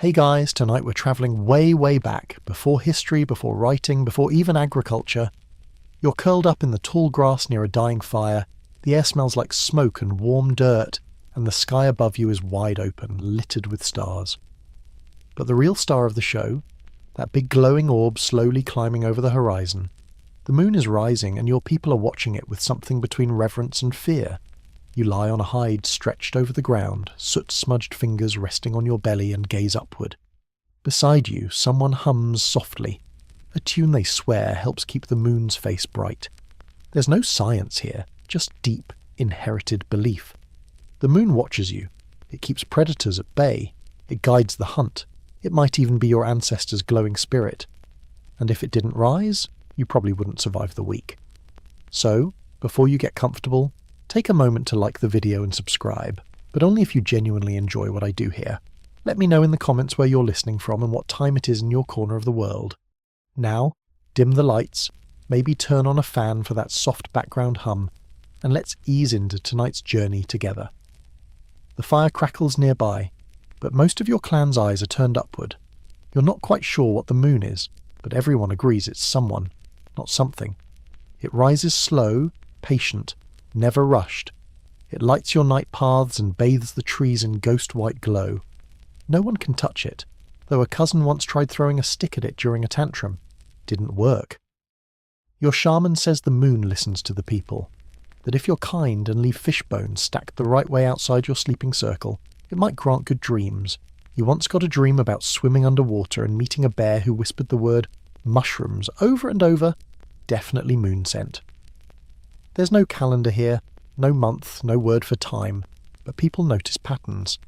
Hey guys, tonight we're travelling way back, before history, before writing, before even agriculture. You're curled up in the tall grass near a dying fire, the air smells like smoke and warm dirt, and the sky above you is wide open, littered with stars. But the real star of the show, that big glowing orb slowly climbing over the horizon, the moon is rising and your people are watching it with something between reverence and fear. You lie on a hide stretched over the ground, soot-smudged fingers resting on your belly, and gaze upward. Beside you, someone hums softly. A tune they swear helps keep the moon's face bright. There's no science here, just deep, inherited belief. The moon watches you. It keeps predators at bay. It guides the hunt. It might even be your ancestors' glowing spirit. And if it didn't rise, you probably wouldn't survive the week. So, before you get comfortable, take a moment to like the video and subscribe, but only if you genuinely enjoy what I do here. Let me know in the comments where you're listening from and what time it is in your corner of the world. Now, dim the lights, maybe turn on a fan for that soft background hum, and let's ease into tonight's journey together. The fire crackles nearby, but most of your clan's eyes are turned upward. You're not quite sure what the moon is, but everyone agrees it's someone, not something. It rises slow, patient, never rushed. It lights your night paths and bathes the trees in ghost-white glow. No one can touch it, though a cousin once tried throwing a stick at it during a tantrum. Didn't work. Your shaman says the moon listens to the people, that if you're kind and leave fish bones stacked the right way outside your sleeping circle, it might grant good dreams. You once got a dream about swimming underwater and meeting a bear who whispered the word mushrooms over and over, definitely moon scent. There's no calendar here, no month, no word for time, but people notice patterns.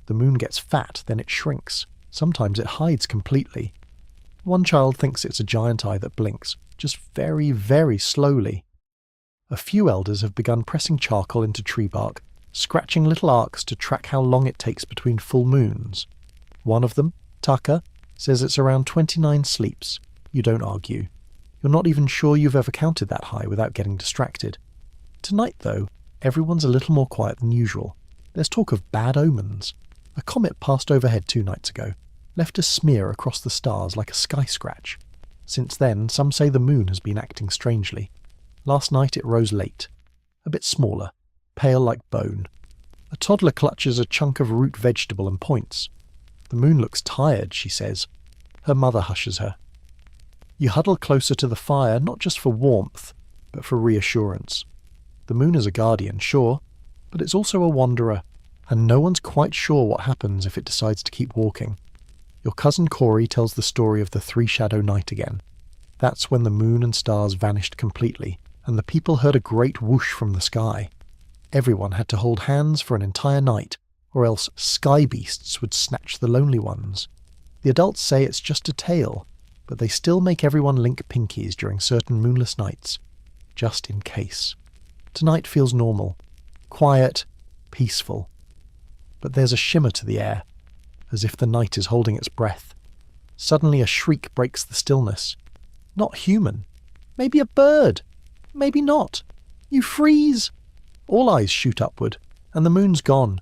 The moon gets fat, then it shrinks. Sometimes it hides completely. One child thinks it's a giant eye that blinks, just very slowly. A few elders have begun pressing charcoal into tree bark, scratching little arcs to track how long it takes between full moons. One of them, Tucker, says it's around 29 sleeps. You don't argue. You're not even sure you've ever counted that high without getting distracted. Tonight, though, everyone's a little more quiet than usual. There's talk of bad omens. A comet passed overhead 2 nights ago, left a smear across the stars like a sky scratch. Since then, some say the moon has been acting strangely. Last night it rose late, a bit smaller, pale like bone. A toddler clutches a chunk of root vegetable and points. The moon looks tired, she says. Her mother hushes her. You huddle closer to the fire, not just for warmth, but for reassurance. The moon is a guardian, sure, but it's also a wanderer, and no one's quite sure what happens if it decides to keep walking. Your cousin Corey tells the story of the 3-shadow night again. That's when the moon and stars vanished completely, and the people heard a great whoosh from the sky. Everyone had to hold hands for an entire night, or else sky beasts would snatch the lonely ones. The adults say it's just a tale, but they still make everyone link pinkies during certain moonless nights, just in case. Tonight feels normal, quiet, peaceful. But there's a shimmer to the air, as if the night is holding its breath. Suddenly a shriek breaks the stillness. Not human. Maybe a bird. Maybe not. You freeze. All eyes shoot upward, and the moon's gone.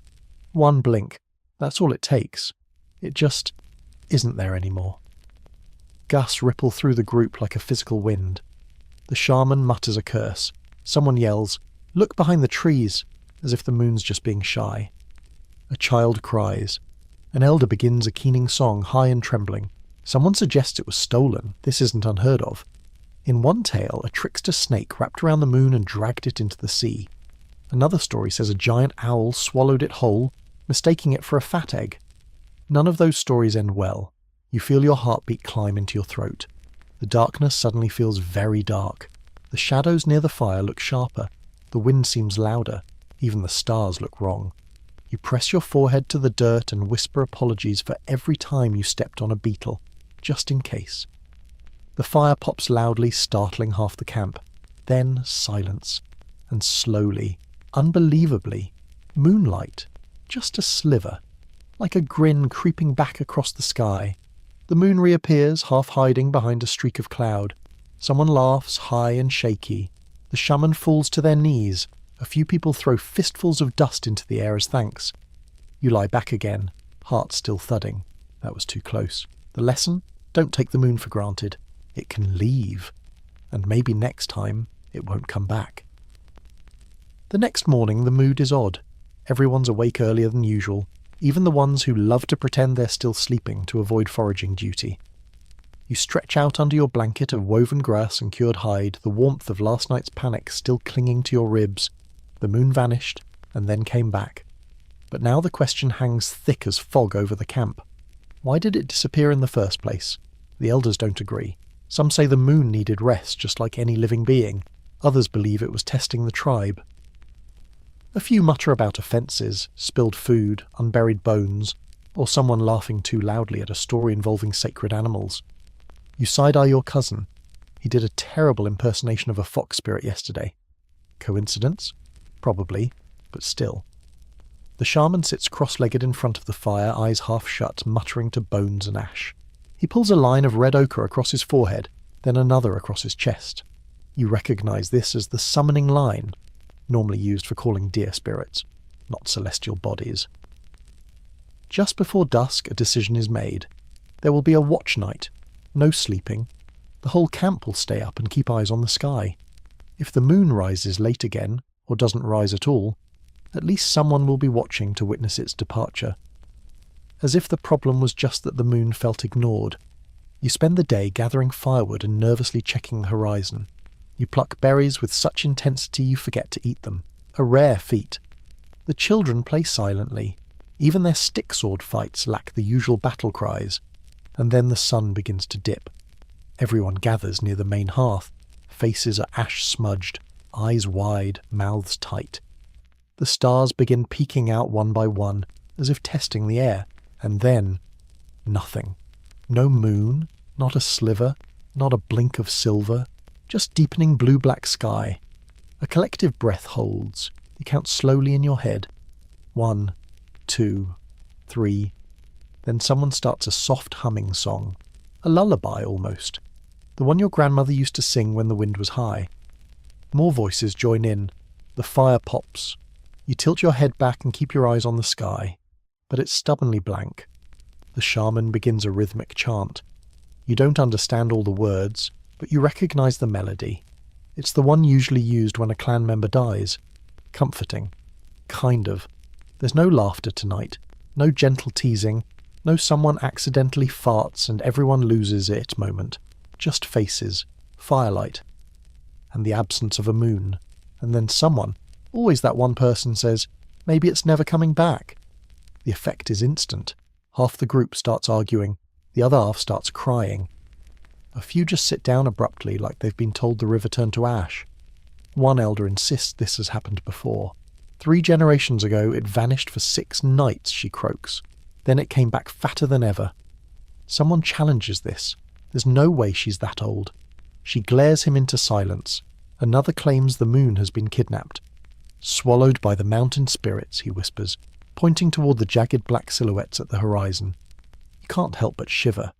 One blink. That's all it takes. It just isn't there anymore. Gusts ripple through the group like a physical wind. The shaman mutters a curse. Someone yells, "Look behind the trees," as if the moon's just being shy. A child cries. An elder begins a keening song, high and trembling. Someone suggests it was stolen. This isn't unheard of. In one tale, a trickster snake wrapped around the moon and dragged it into the sea. Another story says a giant owl swallowed it whole, mistaking it for a fat egg. None of those stories end well. You feel your heartbeat climb into your throat. The darkness suddenly feels very dark. The shadows near the fire look sharper. The wind seems louder. Even the stars look wrong. You press your forehead to the dirt and whisper apologies for every time you stepped on a beetle, just in case. The fire pops loudly, startling half the camp. Then silence. And slowly, unbelievably, moonlight. Just a sliver. Like a grin creeping back across the sky. The moon reappears, half hiding behind a streak of cloud. Someone laughs, high and shaky. The shaman falls to their knees. A few people throw fistfuls of dust into the air as thanks. You lie back again, heart still thudding. That was too close. The lesson? Don't take the moon for granted. It can leave. And maybe next time it won't come back. The next morning the mood is odd. Everyone's awake earlier than usual, even the ones who love to pretend they're still sleeping to avoid foraging duty. You stretch out under your blanket of woven grass and cured hide, the warmth of last night's panic still clinging to your ribs. The moon vanished, and then came back. But now the question hangs thick as fog over the camp. Why did it disappear in the first place? The elders don't agree. Some say the moon needed rest just like any living being. Others believe it was testing the tribe. A few mutter about offences, spilled food, unburied bones, or someone laughing too loudly at a story involving sacred animals. You side-eye your cousin. He did a terrible impersonation of a fox spirit yesterday. Coincidence? Probably, but still. The shaman sits cross-legged in front of the fire, eyes half shut, muttering to bones and ash. He pulls a line of red ochre across his forehead, then another across his chest. You recognise this as the summoning line, normally used for calling deer spirits, not celestial bodies. Just before dusk, a decision is made. There will be a watch night. No sleeping. The whole camp will stay up and keep eyes on the sky. If the moon rises late again, or doesn't rise at all, at least someone will be watching to witness its departure. As if the problem was just that the moon felt ignored. You spend the day gathering firewood and nervously checking the horizon. You pluck berries with such intensity you forget to eat them. A rare feat. The children play silently. Even their stick sword fights lack the usual battle cries. And then the sun begins to dip. Everyone gathers near the main hearth. Faces are ash-smudged, eyes wide, mouths tight. The stars begin peeking out one by one, as if testing the air. And then, nothing. No moon, not a sliver, not a blink of silver, just deepening blue-black sky. A collective breath holds. You count slowly in your head. 1, 2, 3. Then someone starts a soft humming song. A lullaby, almost. The one your grandmother used to sing when the wind was high. More voices join in. The fire pops. You tilt your head back and keep your eyes on the sky. But it's stubbornly blank. The shaman begins a rhythmic chant. You don't understand all the words, but you recognise the melody. It's the one usually used when a clan member dies. Comforting. Kind of. There's no laughter tonight. No gentle teasing. No someone accidentally farts and everyone loses it moment. Just faces. Firelight. And the absence of a moon. And then someone, always that one person, says, maybe it's never coming back. The effect is instant. Half the group starts arguing. The other half starts crying. A few just sit down abruptly like they've been told the river turned to ash. One elder insists this has happened before. 3 generations ago it vanished for 6 nights, she croaks. Then it came back fatter than ever. Someone challenges this. There's no way she's that old. She glares him into silence. Another claims the moon has been kidnapped. Swallowed by the mountain spirits, he whispers, pointing toward the jagged black silhouettes at the horizon. You can't help but shiver.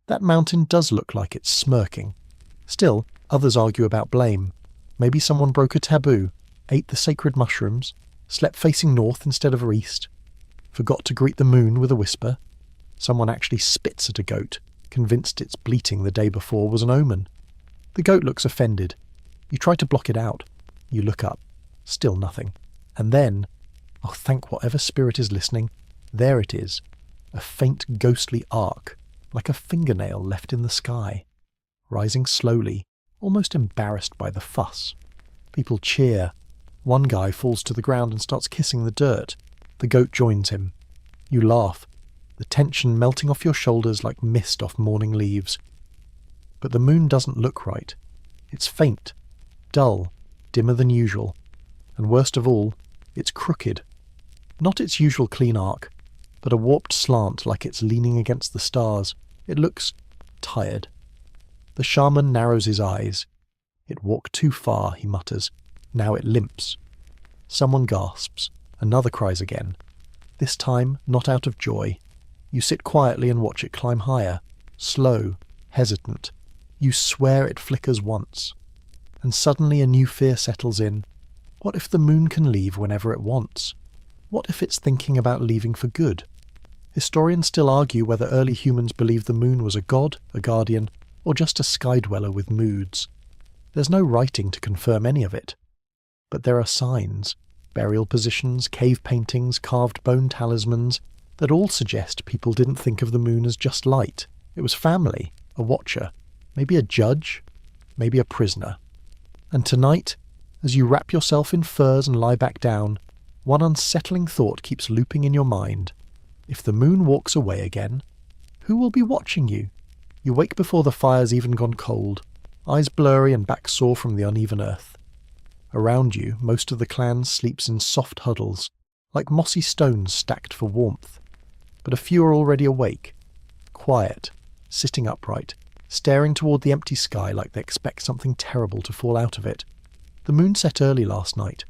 That mountain does look like it's smirking. Still, others argue about blame. Maybe someone broke a taboo, ate the sacred mushrooms, slept facing north instead of east, forgot to greet the moon with a whisper. Someone actually spits at a goat, convinced its bleating the day before was an omen. The goat looks offended. You try to block it out. You look up. Still nothing. And then, oh, thank whatever spirit is listening, there it is. A faint ghostly arc, like a fingernail left in the sky. Rising slowly, almost embarrassed by the fuss. People cheer. One guy falls to the ground and starts kissing the dirt. The goat joins him. You laugh, the tension melting off your shoulders like mist off morning leaves. But the moon doesn't look right. It's faint, dull, dimmer than usual. And worst of all, it's crooked. Not its usual clean arc, but a warped slant like it's leaning against the stars. It looks tired. The shaman narrows his eyes. It walked too far, he mutters. Now it limps. Someone gasps. Another cries again. This time, not out of joy. You sit quietly and watch it climb higher. Slow, hesitant. You swear it flickers once. And suddenly a new fear settles in. What if the moon can leave whenever it wants? What if it's thinking about leaving for good? Historians still argue whether early humans believed the moon was a god, a guardian, or just a sky dweller with moods. There's no writing to confirm any of it. But there are signs, burial positions, cave paintings, carved bone talismans, that all suggest people didn't think of the moon as just light. It was family, a watcher, maybe a judge, maybe a prisoner. And tonight, as you wrap yourself in furs and lie back down, one unsettling thought keeps looping in your mind. If the moon walks away again, who will be watching you? You wake before the fire's even gone cold, eyes blurry and back sore from the uneven earth. Around you, most of the clan sleeps in soft huddles, like mossy stones stacked for warmth. But a few are already awake, quiet, sitting upright, staring toward the empty sky like they expect something terrible to fall out of it. The moon set early last night.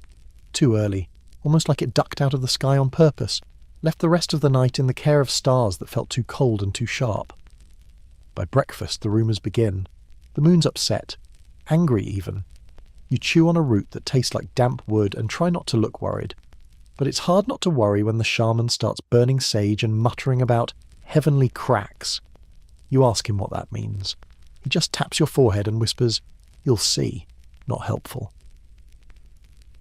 Too early, almost like it ducked out of the sky on purpose, left the rest of the night in the care of stars that felt too cold and too sharp. By breakfast, the rumours begin. The moon's upset, angry even. You chew on a root that tastes like damp wood and try not to look worried. But it's hard not to worry when the shaman starts burning sage and muttering about heavenly cracks. You ask him what that means. He just taps your forehead and whispers, "You'll see." Not helpful.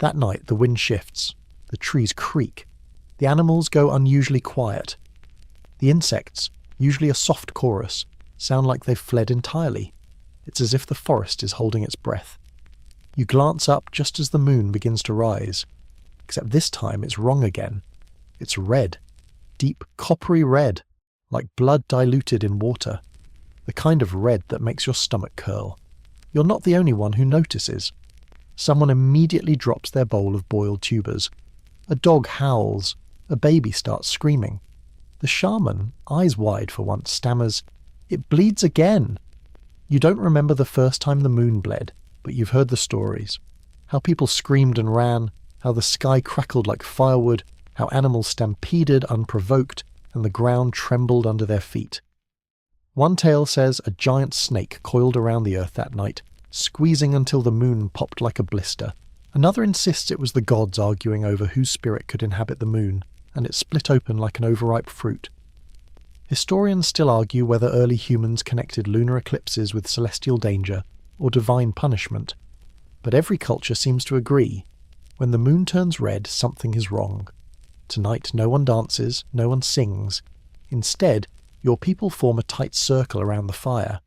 That night the wind shifts. The trees creak. The animals go unusually quiet. The insects, usually a soft chorus, sound like they've fled entirely. It's as if the forest is holding its breath. You glance up just as the moon begins to rise. Except this time it's wrong again. It's red. Deep coppery red, like blood diluted in water. The kind of red that makes your stomach curl. You're not the only one who notices. Someone immediately drops their bowl of boiled tubers. A dog howls. A baby starts screaming. The shaman, eyes wide for once, stammers, "It bleeds again." You don't remember the first time the moon bled, but you've heard the stories. How people screamed and ran, how the sky crackled like firewood, how animals stampeded unprovoked, and the ground trembled under their feet. One tale says a giant snake coiled around the earth that night, squeezing until the moon popped like a blister. Another insists it was the gods arguing over whose spirit could inhabit the moon, and it split open like an overripe fruit. Historians still argue whether early humans connected lunar eclipses with celestial danger or divine punishment, but every culture seems to agree. When the moon turns red, something is wrong. Tonight no one dances, no one sings. Instead, your people form a tight circle around the fire.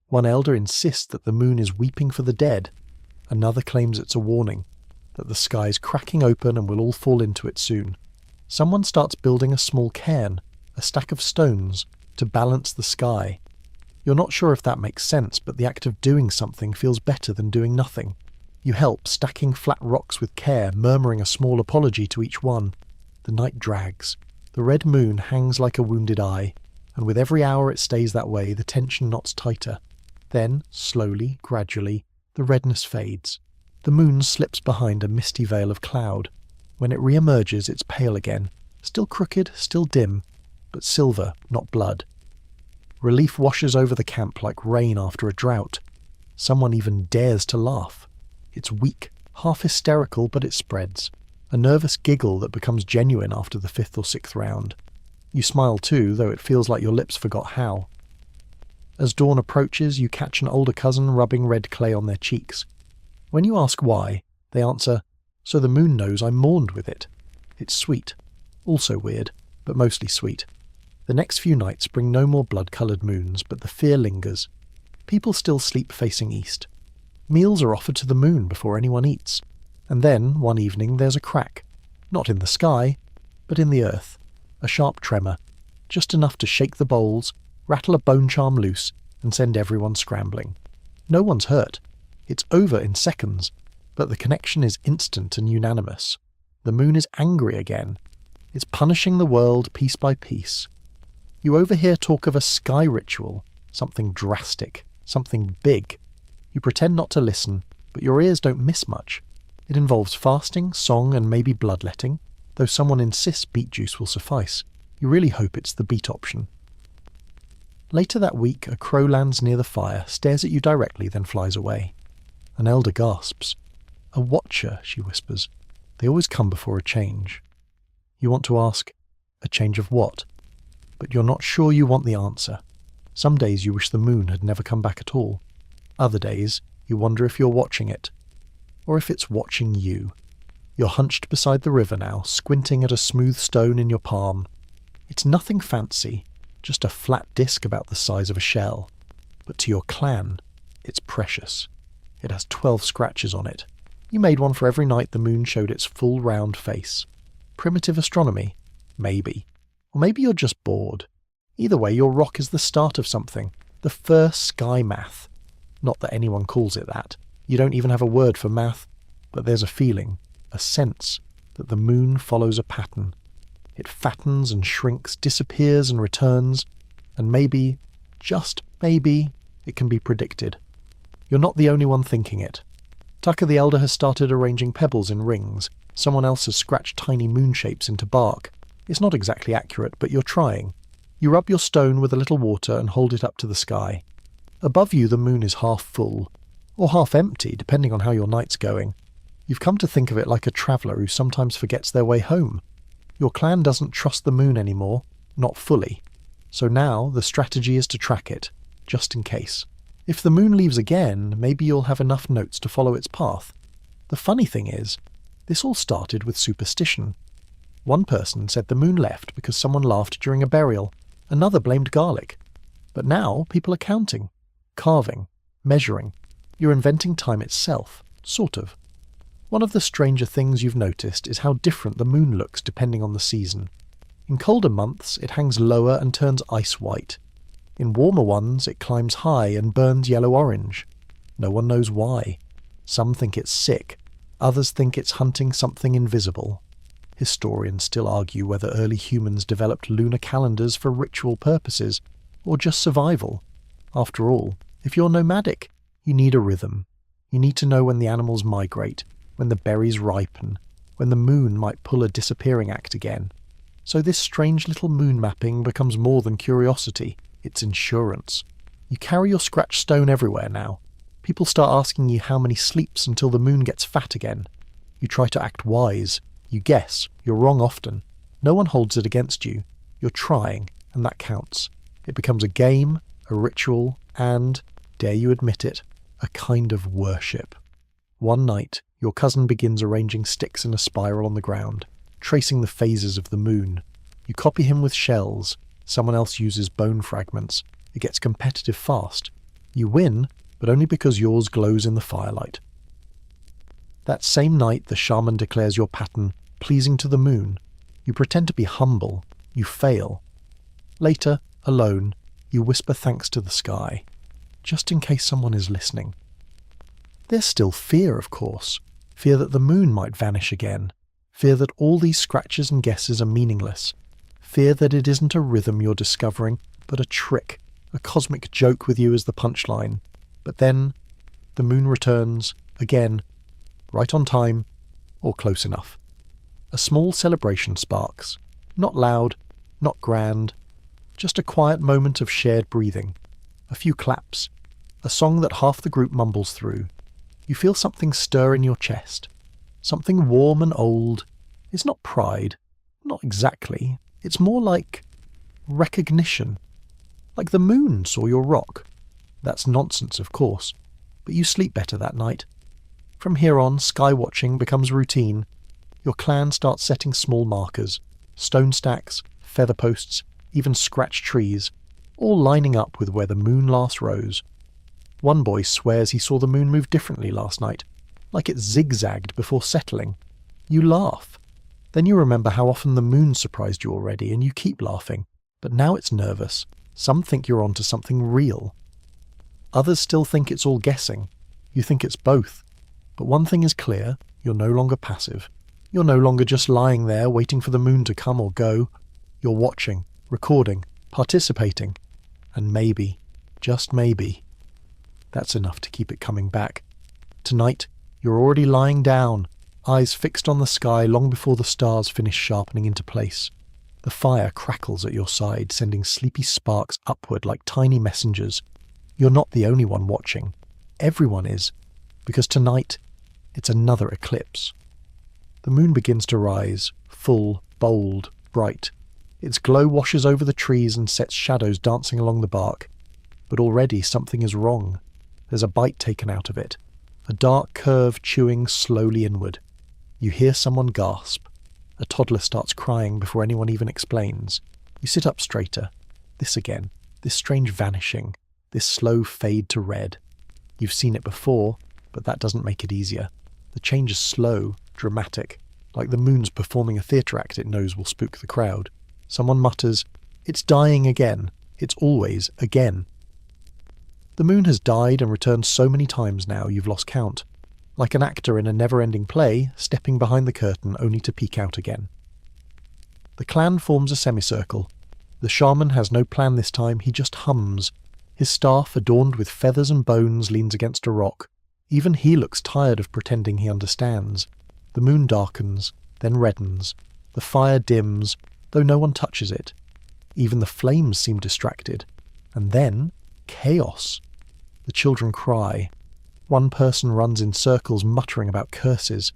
One elder insists that the moon is weeping for the dead. Another claims it's a warning, that the sky's cracking open and we'll all fall into it soon. Someone starts building a small cairn, a stack of stones, to balance the sky. You're not sure if that makes sense, but the act of doing something feels better than doing nothing. You help, stacking flat rocks with care, murmuring a small apology to each one. The night drags. The red moon hangs like a wounded eye, and with every hour it stays that way, the tension knots tighter. Then, slowly, gradually, the redness fades. The moon slips behind a misty veil of cloud. When it re-emerges, it's pale again, still crooked, still dim, but silver, not blood. Relief washes over the camp like rain after a drought. Someone even dares to laugh. It's weak, half hysterical, but it spreads. A nervous giggle that becomes genuine after the 5th or 6th round. You smile too, though it feels like your lips forgot how. As dawn approaches, you catch an older cousin rubbing red clay on their cheeks. When you ask why, they answer, "So the moon knows I mourned with it." It's sweet. Also weird, but mostly sweet. The next few nights bring no more blood-coloured moons, but the fear lingers. People still sleep facing east. Meals are offered to the moon before anyone eats. And then, one evening, there's a crack. Not in the sky, but in the earth. A sharp tremor. Just enough to shake the bowls, rattle a bone charm loose, and send everyone scrambling. No one's hurt. It's over in seconds, but the connection is instant and unanimous. The moon is angry again. It's punishing the world piece by piece. You overhear talk of a sky ritual, something drastic, something big. You pretend not to listen, but your ears don't miss much. It involves fasting, song, and maybe bloodletting, though someone insists beet juice will suffice. You really hope it's the beet option. Later that week, a crow lands near the fire, stares at you directly, then flies away. An elder gasps. "A watcher," she whispers. "They always come before a change." You want to ask, "A change of what?" but you're not sure you want the answer. Some days you wish the moon had never come back at all. Other days you wonder if you're watching it, or if it's watching you. You're hunched beside the river now, squinting at a smooth stone in your palm. It's nothing fancy, just a flat disc about the size of a shell. But to your clan, it's precious. It has 12 scratches on it. You made one for every night the moon showed its full round face. Primitive astronomy? Maybe. Or maybe you're just bored. Either way, your rock is the start of something. The first sky math. Not that anyone calls it that. You don't even have a word for math. But there's a feeling, a sense, that the moon follows a pattern. It fattens and shrinks, disappears and returns, and maybe, just maybe, it can be predicted. You're not the only one thinking it. Tucker the Elder has started arranging pebbles in rings. Someone else has scratched tiny moon shapes into bark. It's not exactly accurate, but you're trying. You rub your stone with a little water and hold it up to the sky. Above you the moon is half full, or half empty, depending on how your night's going. You've come to think of it like a traveller who sometimes forgets their way home. Your clan doesn't trust the moon anymore, not fully. So now the strategy is to track it, just in case. If the moon leaves again, maybe you'll have enough notes to follow its path. The funny thing is, this all started with superstition. One person said the moon left because someone laughed during a burial. Another blamed garlic. But now people are counting, carving, measuring. You're inventing time itself, sort of. One of the stranger things you've noticed is how different the moon looks depending on the season. In colder months, it hangs lower and turns ice white. In warmer ones, it climbs high and burns yellow-orange. No one knows why. Some think it's sick. Others think it's hunting something invisible. Historians still argue whether early humans developed lunar calendars for ritual purposes, or just survival. After all, if you're nomadic, you need a rhythm. You need to know when the animals migrate, when the berries ripen, when the moon might pull a disappearing act again. So this strange little moon mapping becomes more than curiosity, it's insurance. You carry your scratch stone everywhere now. People start asking you how many sleeps until the moon gets fat again. You try to act wise. You guess. You're wrong often. No one holds it against you. You're trying, and that counts. It becomes a game, a ritual, and, dare you admit it, a kind of worship. One night, your cousin begins arranging sticks in a spiral on the ground, tracing the phases of the moon. You copy him with shells. Someone else uses bone fragments. It gets competitive fast. You win, but only because yours glows in the firelight. That same night, the shaman declares your pattern pleasing to the moon. You pretend to be humble. You fail. Later, alone, you whisper thanks to the sky, just in case someone is listening. There's still fear, of course. Fear that the moon might vanish again. Fear that all these scratches and guesses are meaningless. Fear that it isn't a rhythm you're discovering, but a trick, a cosmic joke with you as the punchline. But then, the moon returns, again, right on time, or close enough. A small celebration sparks. Not loud, not grand, just a quiet moment of shared breathing. A few claps. A song that half the group mumbles through. You feel something stir in your chest. Something warm and old. It's not pride. Not exactly. It's more like recognition. Like the moon saw your rock. That's nonsense, of course. But you sleep better that night. From here on, sky watching becomes routine. Your clan starts setting small markers. Stone stacks, feather posts, even scratched trees. All lining up with where the moon last rose. One boy swears he saw the moon move differently last night. Like it zigzagged before settling. You laugh. Then you remember how often the moon surprised you already, and you keep laughing. But now it's nervous. Some think you're onto something real. Others still think it's all guessing. You think it's both. But one thing is clear, you're no longer passive. You're no longer just lying there waiting for the moon to come or go. You're watching, recording, participating. And maybe, just maybe, that's enough to keep it coming back. Tonight, you're already lying down, eyes fixed on the sky long before the stars finish sharpening into place. The fire crackles at your side, sending sleepy sparks upward like tiny messengers. You're not the only one watching. Everyone is, because tonight, it's another eclipse. The moon begins to rise, full, bold, bright. Its glow washes over the trees and sets shadows dancing along the bark. But already something is wrong. There's a bite taken out of it, a dark curve chewing slowly inward. You hear someone gasp. A toddler starts crying before anyone even explains. You sit up straighter. This again, this strange vanishing, this slow fade to red. You've seen it before, but that doesn't make it easier. The change is slow, dramatic, like the moon's performing a theatre act it knows will spook the crowd. Someone mutters, "It's dying again. It's always again." The moon has died and returned so many times now you've lost count, like an actor in a never-ending play stepping behind the curtain only to peek out again. The clan forms a semicircle. The shaman has no plan this time, he just hums. His staff, adorned with feathers and bones, leans against a rock. Even he looks tired of pretending he understands. The moon darkens, then reddens. The fire dims, though no one touches it. Even the flames seem distracted. And then, chaos. The children cry. One person runs in circles muttering about curses.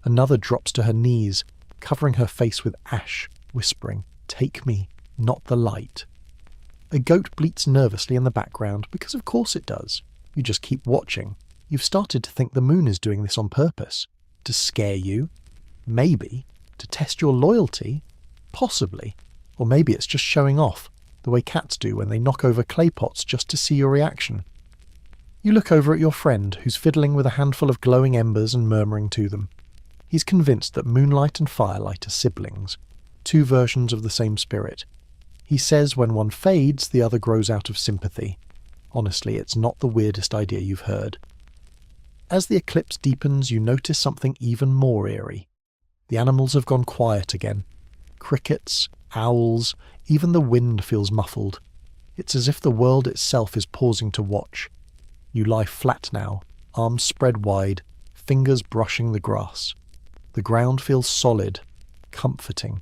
Another drops to her knees, covering her face with ash, whispering, "Take me, not the light." A goat bleats nervously in the background, because of course it does. You just keep watching. You've started to think the moon is doing this on purpose. To scare you? Maybe. To test your loyalty? Possibly. Or maybe it's just showing off, the way cats do when they knock over clay pots just to see your reaction. You look over at your friend, who's fiddling with a handful of glowing embers and murmuring to them. He's convinced that moonlight and firelight are siblings, two versions of the same spirit. He says when one fades, the other grows out of sympathy. Honestly, it's not the weirdest idea you've heard. As the eclipse deepens, you notice something even more eerie. The animals have gone quiet again. Crickets, owls, even the wind feels muffled. It's as if the world itself is pausing to watch. You lie flat now, arms spread wide, fingers brushing the grass. The ground feels solid, comforting.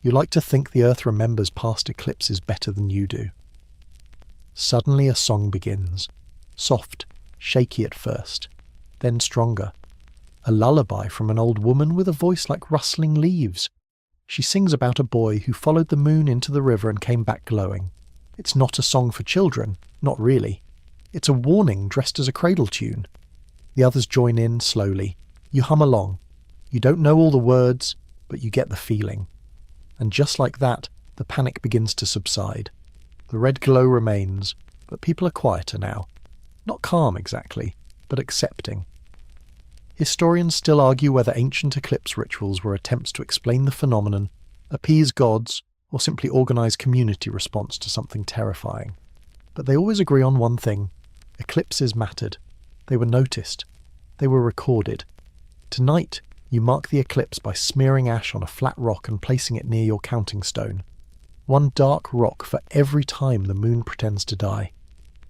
You like to think the earth remembers past eclipses better than you do. Suddenly a song begins. Soft, shaky at first, then stronger. A lullaby from an old woman with a voice like rustling leaves. She sings about a boy who followed the moon into the river and came back glowing. It's not a song for children, not really. It's a warning dressed as a cradle tune. The others join in slowly. You hum along. You don't know all the words, but you get the feeling. And just like that, the panic begins to subside. The red glow remains, but people are quieter now. Not calm exactly, but accepting. Historians still argue whether ancient eclipse rituals were attempts to explain the phenomenon, appease gods, or simply organise community response to something terrifying. But they always agree on one thing. Eclipses mattered. They were noticed. They were recorded. Tonight, you mark the eclipse by smearing ash on a flat rock and placing it near your counting stone. One dark rock for every time the moon pretends to die.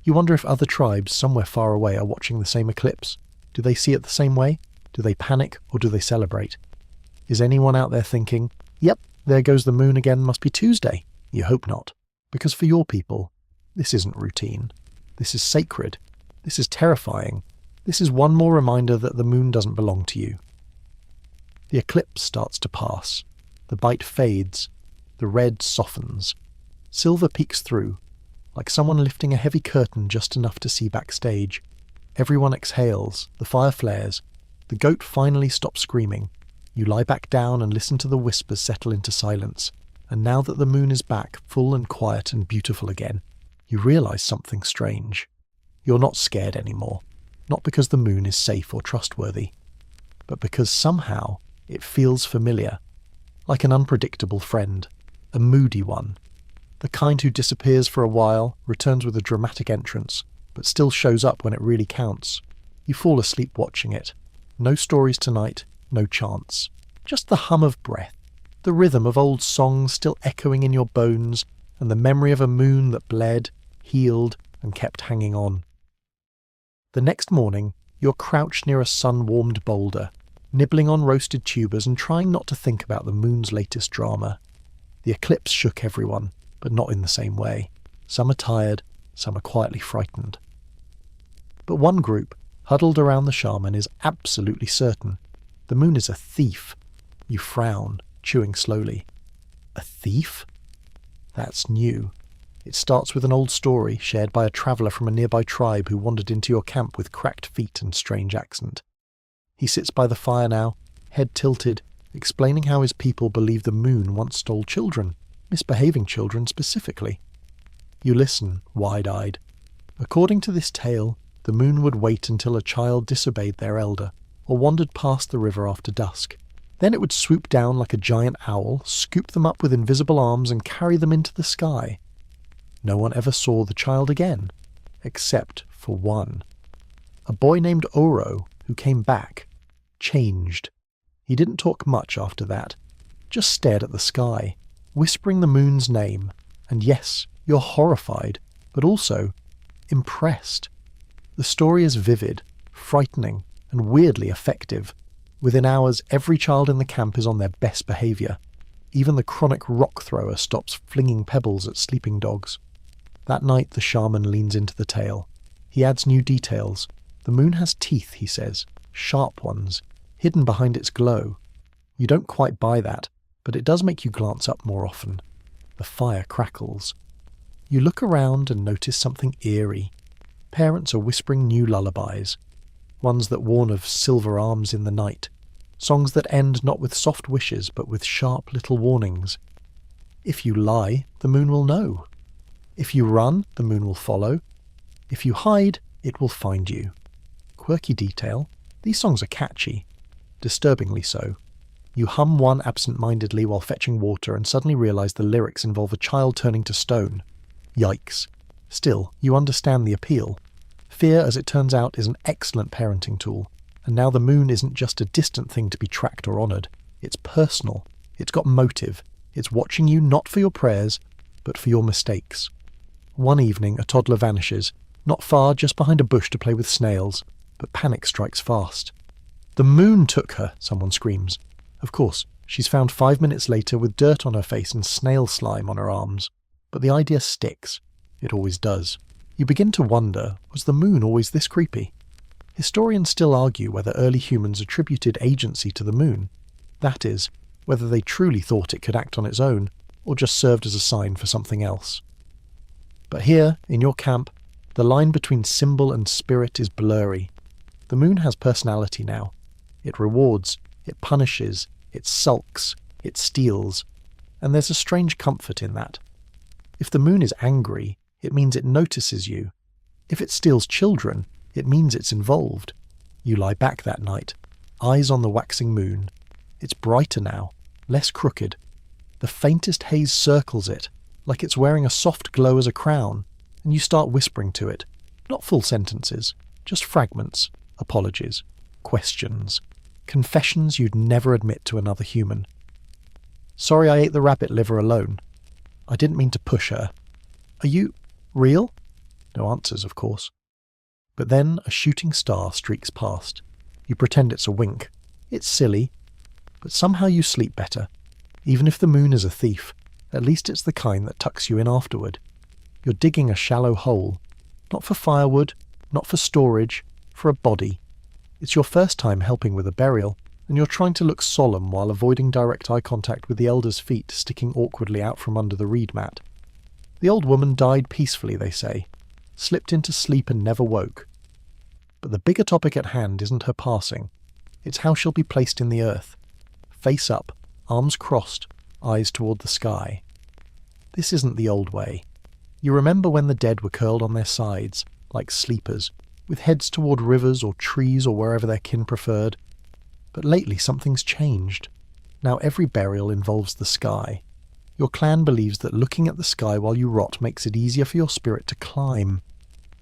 You wonder if other tribes somewhere far away are watching the same eclipse. Do they see it the same way? Do they panic or do they celebrate? Is anyone out there thinking, "Yep, there goes the moon again, must be Tuesday"? You hope not. Because for your people, this isn't routine. This is sacred. This is terrifying. This is one more reminder that the moon doesn't belong to you. The eclipse starts to pass. The bite fades. The red softens. Silver peeks through, like someone lifting a heavy curtain just enough to see backstage. Everyone exhales. The fire flares. The goat finally stops screaming. You lie back down and listen to the whispers settle into silence. And now that the moon is back, full and quiet and beautiful again, you realise something strange. You're not scared anymore. Not because the moon is safe or trustworthy, but because somehow it feels familiar. Like an unpredictable friend. A moody one. The kind who disappears for a while, returns with a dramatic entrance, but still shows up when it really counts. You fall asleep watching it. No stories tonight, no chants. Just the hum of breath, the rhythm of old songs still echoing in your bones, and the memory of a moon that bled, healed, and kept hanging on. The next morning, you're crouched near a sun-warmed boulder, nibbling on roasted tubers and trying not to think about the moon's latest drama. The eclipse shook everyone, but not in the same way. Some are tired, some are quietly frightened. But one group, huddled around the shaman, is absolutely certain. The moon is a thief. You frown, chewing slowly. A thief? That's new. It starts with an old story shared by a traveller from a nearby tribe who wandered into your camp with cracked feet and strange accent. He sits by the fire now, head tilted, explaining how his people believe the moon once stole children, misbehaving children specifically. You listen, wide-eyed. According to this tale, the moon would wait until a child disobeyed their elder, or wandered past the river after dusk. Then it would swoop down like a giant owl, scoop them up with invisible arms and carry them into the sky. No one ever saw the child again, except for one. A boy named Oro, who came back, changed. He didn't talk much after that, just stared at the sky, whispering the moon's name, and yes, you're horrified, but also impressed. The story is vivid, frightening, and weirdly effective. Within hours, every child in the camp is on their best behaviour. Even the chronic rock thrower stops flinging pebbles at sleeping dogs. That night, the shaman leans into the tale. He adds new details. The moon has teeth, he says, sharp ones, hidden behind its glow. You don't quite buy that, but it does make you glance up more often. The fire crackles. You look around and notice something eerie. Parents are whispering new lullabies, ones that warn of silver arms in the night, songs that end not with soft wishes but with sharp little warnings. If you lie, the moon will know. If you run, the moon will follow. If you hide, it will find you. Quirky detail. These songs are catchy. Disturbingly so. You hum one absent-mindedly while fetching water and suddenly realise the lyrics involve a child turning to stone. Yikes. Still, you understand the appeal. Fear, as it turns out, is an excellent parenting tool, and now the moon isn't just a distant thing to be tracked or honoured. It's personal. It's got motive. It's watching you not for your prayers, but for your mistakes. One evening, a toddler vanishes, not far, just behind a bush to play with snails, but panic strikes fast. The moon took her, someone screams. Of course, she's found 5 minutes later with dirt on her face and snail slime on her arms. But the idea sticks. It always does. You begin to wonder, was the moon always this creepy? Historians still argue whether early humans attributed agency to the moon. That is, whether they truly thought it could act on its own, or just served as a sign for something else. But here, in your camp, the line between symbol and spirit is blurry. The moon has personality now. It rewards, it punishes, it sulks, it steals, and there's a strange comfort in that. If the moon is angry, it means it notices you. If it steals children, it means it's involved. You lie back that night, eyes on the waxing moon. It's brighter now, less crooked. The faintest haze circles it, like it's wearing a soft glow as a crown, and you start whispering to it. Not full sentences, just fragments, apologies, questions, confessions you'd never admit to another human. Sorry I ate the rabbit liver alone. I didn't mean to push her. Are you real? No answers, of course. But then a shooting star streaks past. You pretend it's a wink. It's silly, but somehow you sleep better. Even if the moon is a thief, at least it's the kind that tucks you in afterward. You're digging a shallow hole, not for firewood, not for storage, for a body. It's your first time helping with a burial, and you're trying to look solemn while avoiding direct eye contact with the elder's feet sticking awkwardly out from under the reed mat. The old woman died peacefully, they say, slipped into sleep and never woke. But the bigger topic at hand isn't her passing. It's how she'll be placed in the earth. Face up, arms crossed, eyes toward the sky. This isn't the old way. You remember when the dead were curled on their sides, like sleepers, with heads toward rivers or trees or wherever their kin preferred. But lately something's changed. Now every burial involves the sky. Your clan believes that looking at the sky while you rot makes it easier for your spirit to climb.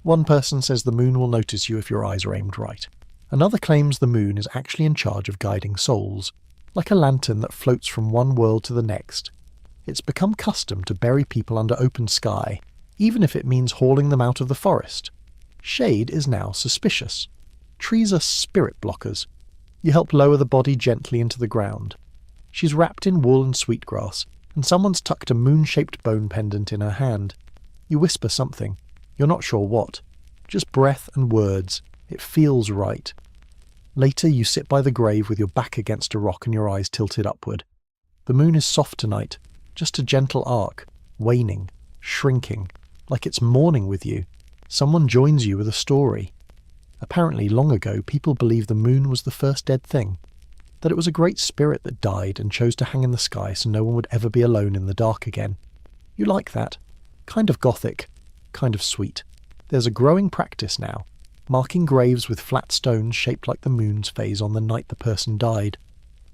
One person says the moon will notice you if your eyes are aimed right. Another claims the moon is actually in charge of guiding souls, like a lantern that floats from one world to the next. It's become custom to bury people under open sky, even if it means hauling them out of the forest. Shade is now suspicious. Trees are spirit blockers. You help lower the body gently into the ground. She's wrapped in wool and sweetgrass, and someone's tucked a moon-shaped bone pendant in her hand. You whisper something. You're not sure what. Just breath and words. It feels right. Later you sit by the grave with your back against a rock and your eyes tilted upward. The moon is soft tonight, just a gentle arc, waning, shrinking, like it's mourning with you. Someone joins you with a story. Apparently, long ago, people believed the moon was the first dead thing, that it was a great spirit that died and chose to hang in the sky so no one would ever be alone in the dark again. You like that? Kind of gothic, kind of sweet. There's a growing practice now, marking graves with flat stones shaped like the moon's phase on the night the person died.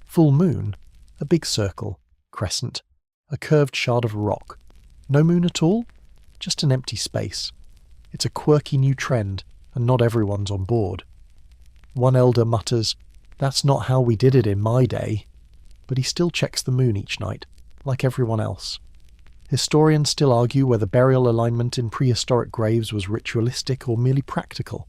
Full moon, a big circle, crescent, a curved shard of rock. No moon at all? Just an empty space. It's a quirky new trend, and not everyone's on board. One elder mutters, "That's not how we did it in my day," but he still checks the moon each night, like everyone else. Historians still argue whether burial alignment in prehistoric graves was ritualistic or merely practical.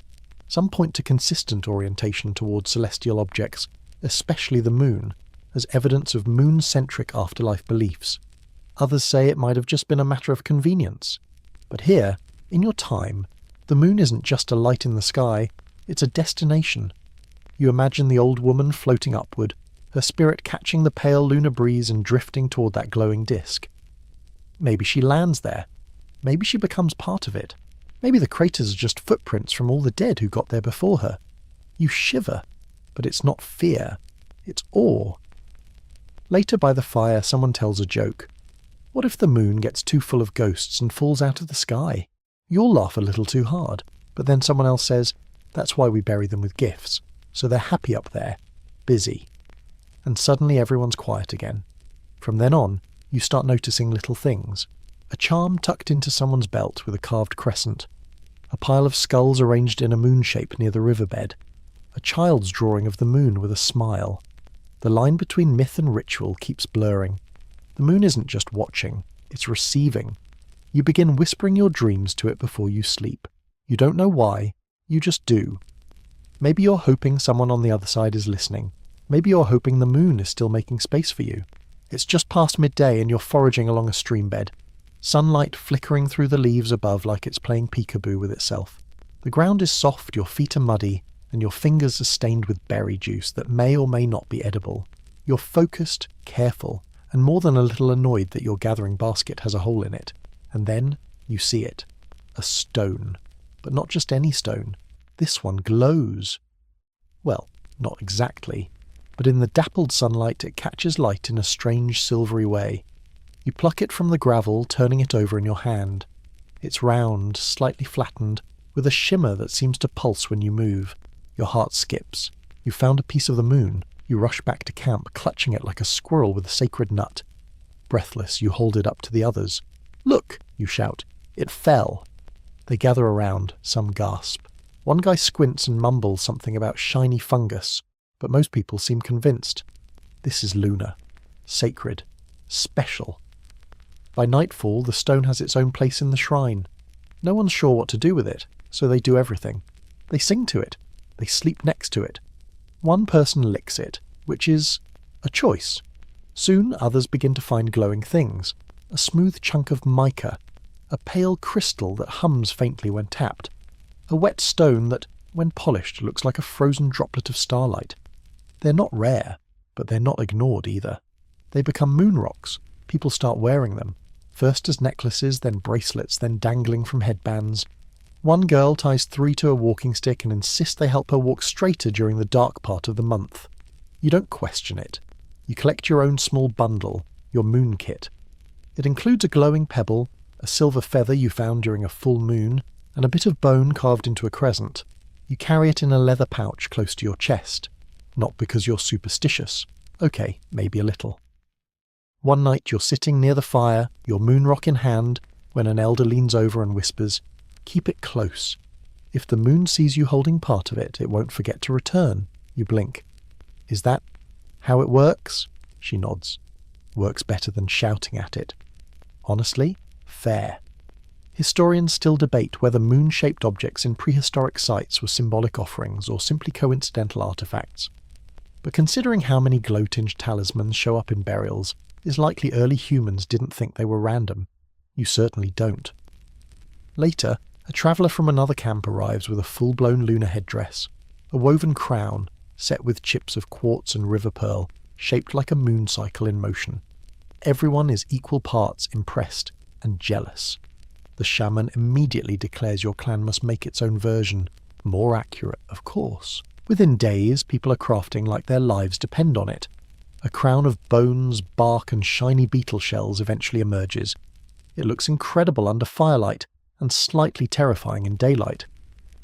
Some point to consistent orientation towards celestial objects, especially the moon, as evidence of moon-centric afterlife beliefs. Others say it might have just been a matter of convenience. But here, in your time, the moon isn't just a light in the sky, it's a destination. You imagine the old woman floating upward, her spirit catching the pale lunar breeze and drifting toward that glowing disk. Maybe she lands there. Maybe she becomes part of it. Maybe the craters are just footprints from all the dead who got there before her. You shiver, but it's not fear, it's awe. Later by the fire, someone tells a joke. What if the moon gets too full of ghosts and falls out of the sky? You'll laugh a little too hard, but then someone else says, that's why we bury them with gifts, so they're happy up there, busy. And suddenly everyone's quiet again. From then on, you start noticing little things. A charm tucked into someone's belt with a carved crescent. A pile of skulls arranged in a moon shape near the riverbed. A child's drawing of the moon with a smile. The line between myth and ritual keeps blurring. The moon isn't just watching, it's receiving. You begin whispering your dreams to it before you sleep. You don't know why, you just do. Maybe you're hoping someone on the other side is listening. Maybe you're hoping the moon is still making space for you. It's just past midday and you're foraging along a stream bed. Sunlight flickering through the leaves above like it's playing peekaboo with itself. The ground is soft, your feet are muddy, and your fingers are stained with berry juice that may or may not be edible. You're focused, careful, and more than a little annoyed that your gathering basket has a hole in it. And then you see it. A stone. But not just any stone. This one glows. Well, not exactly. But in the dappled sunlight it catches light in a strange silvery way. You pluck it from the gravel, turning it over in your hand. It's round, slightly flattened, with a shimmer that seems to pulse when you move. Your heart skips. You found a piece of the moon. You rush back to camp, clutching it like a squirrel with a sacred nut. Breathless, you hold it up to the others. "Look!" you shout. "It fell." They gather around, some gasp. One guy squints and mumbles something about shiny fungus, but most people seem convinced. This is lunar. Sacred. Special. By nightfall, the stone has its own place in the shrine. No one's sure what to do with it, so they do everything. They sing to it. They sleep next to it. One person licks it, which is a choice. Soon others begin to find glowing things. A smooth chunk of mica. A pale crystal that hums faintly when tapped. A wet stone that, when polished, looks like a frozen droplet of starlight. They're not rare, but they're not ignored either. They become moon rocks. People start wearing them, first as necklaces, then bracelets, then dangling from headbands. One girl ties 3 to a walking stick and insists they help her walk straighter during the dark part of the month. You don't question it. You collect your own small bundle, your moon kit. It includes a glowing pebble, a silver feather you found during a full moon, and a bit of bone carved into a crescent. You carry it in a leather pouch close to your chest. Not because you're superstitious. Okay, maybe a little. One night you're sitting near the fire, your moon rock in hand, when an elder leans over and whispers, "Keep it close. If the moon sees you holding part of it, it won't forget to return." You blink. "Is that how it works?" She nods. Works better than shouting at it. Honestly, fair. Historians still debate whether moon-shaped objects in prehistoric sites were symbolic offerings or simply coincidental artifacts. But considering how many glow-tinged talismans show up in burials, it's likely early humans didn't think they were random. You certainly don't. Later, a traveller from another camp arrives with a full-blown lunar headdress, a woven crown set with chips of quartz and river pearl, shaped like a moon cycle in motion. Everyone is equal parts impressed, and jealous. The shaman immediately declares your clan must make its own version, more accurate, of course. Within days, people are crafting like their lives depend on it. A crown of bones, bark, and shiny beetle shells eventually emerges. It looks incredible under firelight and slightly terrifying in daylight.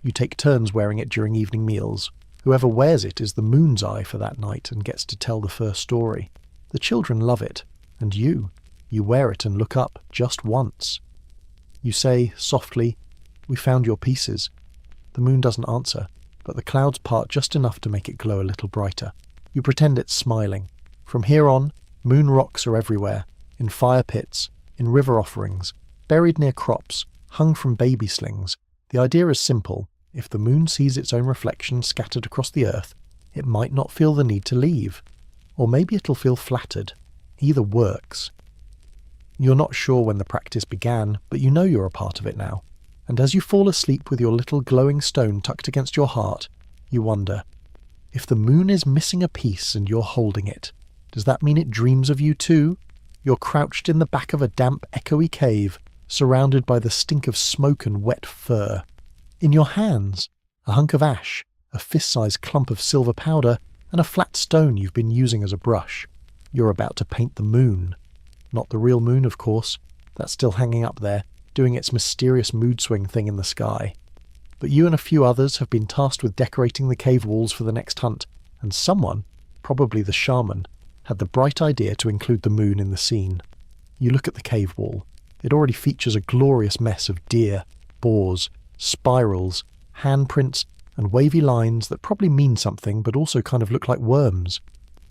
You take turns wearing it during evening meals. Whoever wears it is the moon's eye for that night and gets to tell the first story. The children love it, and you wear it and look up just once. You say, softly, "We found your pieces." The moon doesn't answer, but the clouds part just enough to make it glow a little brighter. You pretend it's smiling. From here on, moon rocks are everywhere, in fire pits, in river offerings, buried near crops, hung from baby slings. The idea is simple. If the moon sees its own reflection scattered across the earth, it might not feel the need to leave. Or maybe it'll feel flattered. Either works. You're not sure when the practice began, but you know you're a part of it now. And as you fall asleep with your little glowing stone tucked against your heart, you wonder, if the moon is missing a piece and you're holding it, does that mean it dreams of you too? You're crouched in the back of a damp, echoey cave, surrounded by the stink of smoke and wet fur. In your hands, a hunk of ash, a fist-sized clump of silver powder, and a flat stone you've been using as a brush. You're about to paint the moon. Not the real moon, of course. That's still hanging up there, doing its mysterious mood swing thing in the sky. But you and a few others have been tasked with decorating the cave walls for the next hunt, and someone, probably the shaman, had the bright idea to include the moon in the scene. You look at the cave wall. It already features a glorious mess of deer, boars, spirals, handprints, and wavy lines that probably mean something but also kind of look like worms.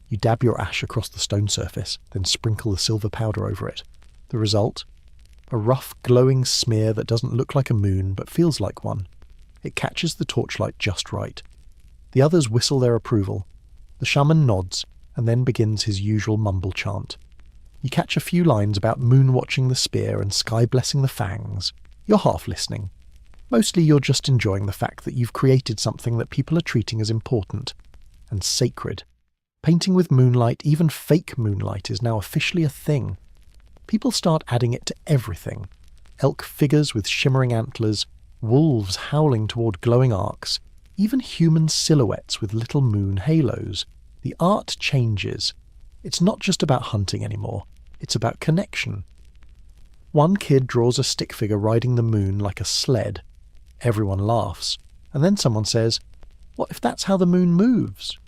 You dab your ash across the stone surface, then sprinkle the silver powder over it. The result? A rough, glowing smear that doesn't look like a moon but feels like one. It catches the torchlight just right. The others whistle their approval. The shaman nods and then begins his usual mumble chant. You catch a few lines about moon-watching the spear and sky-blessing the fangs. You're half listening. Mostly you're just enjoying the fact that you've created something that people are treating as important and sacred. Painting with moonlight, even fake moonlight, is now officially a thing. People start adding it to everything. Elk figures with shimmering antlers, wolves howling toward glowing arcs, even human silhouettes with little moon halos. The art changes. It's not just about hunting anymore. It's about connection. One kid draws a stick figure riding the moon like a sled. Everyone laughs. And then someone says, "What if that's how the moon moves?"